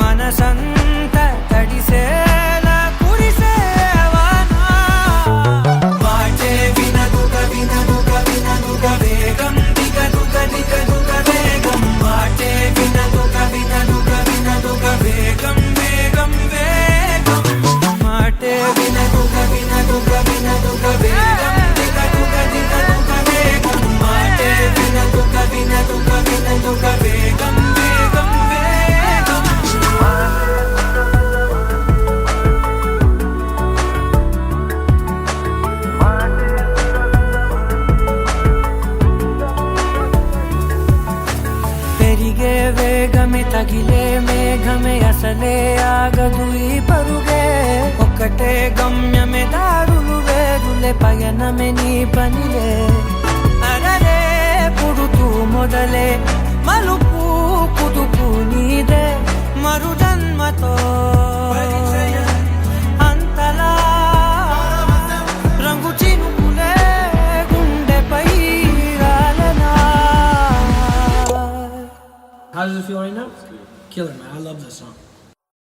మనసంత తడిసేలా కురిసేవానా మాటే వినదుగ వినదుగ వినదుగ వేగం దిగదుగ దిగదుగ వేగం మాటే వినదుగ వినదుగ వినదుగ వేగం వేగం వేగం మాటే వినదుగ వినదుగ వినదుగ వేగం దిగదుగ దిగదుగ వేగం మాటే వినదుగ వినదుగ వినదుగ వేగం వేగం వేగం పెరిగే వేగమే తగిలే మేఘమే అసలే ఆగదు ఈ పరుగే ఒక్కటే గమ్యమే దారులు వేరులే పయనమే నీ పనిలే అరరే పుడుతూ మొదలే మలుపు కుదుపు నీదే మరు జన్మతో అంతలా రంగు చినుకులే గుండెపై రాలనా How does it feel right now? Killer, man. I love this song.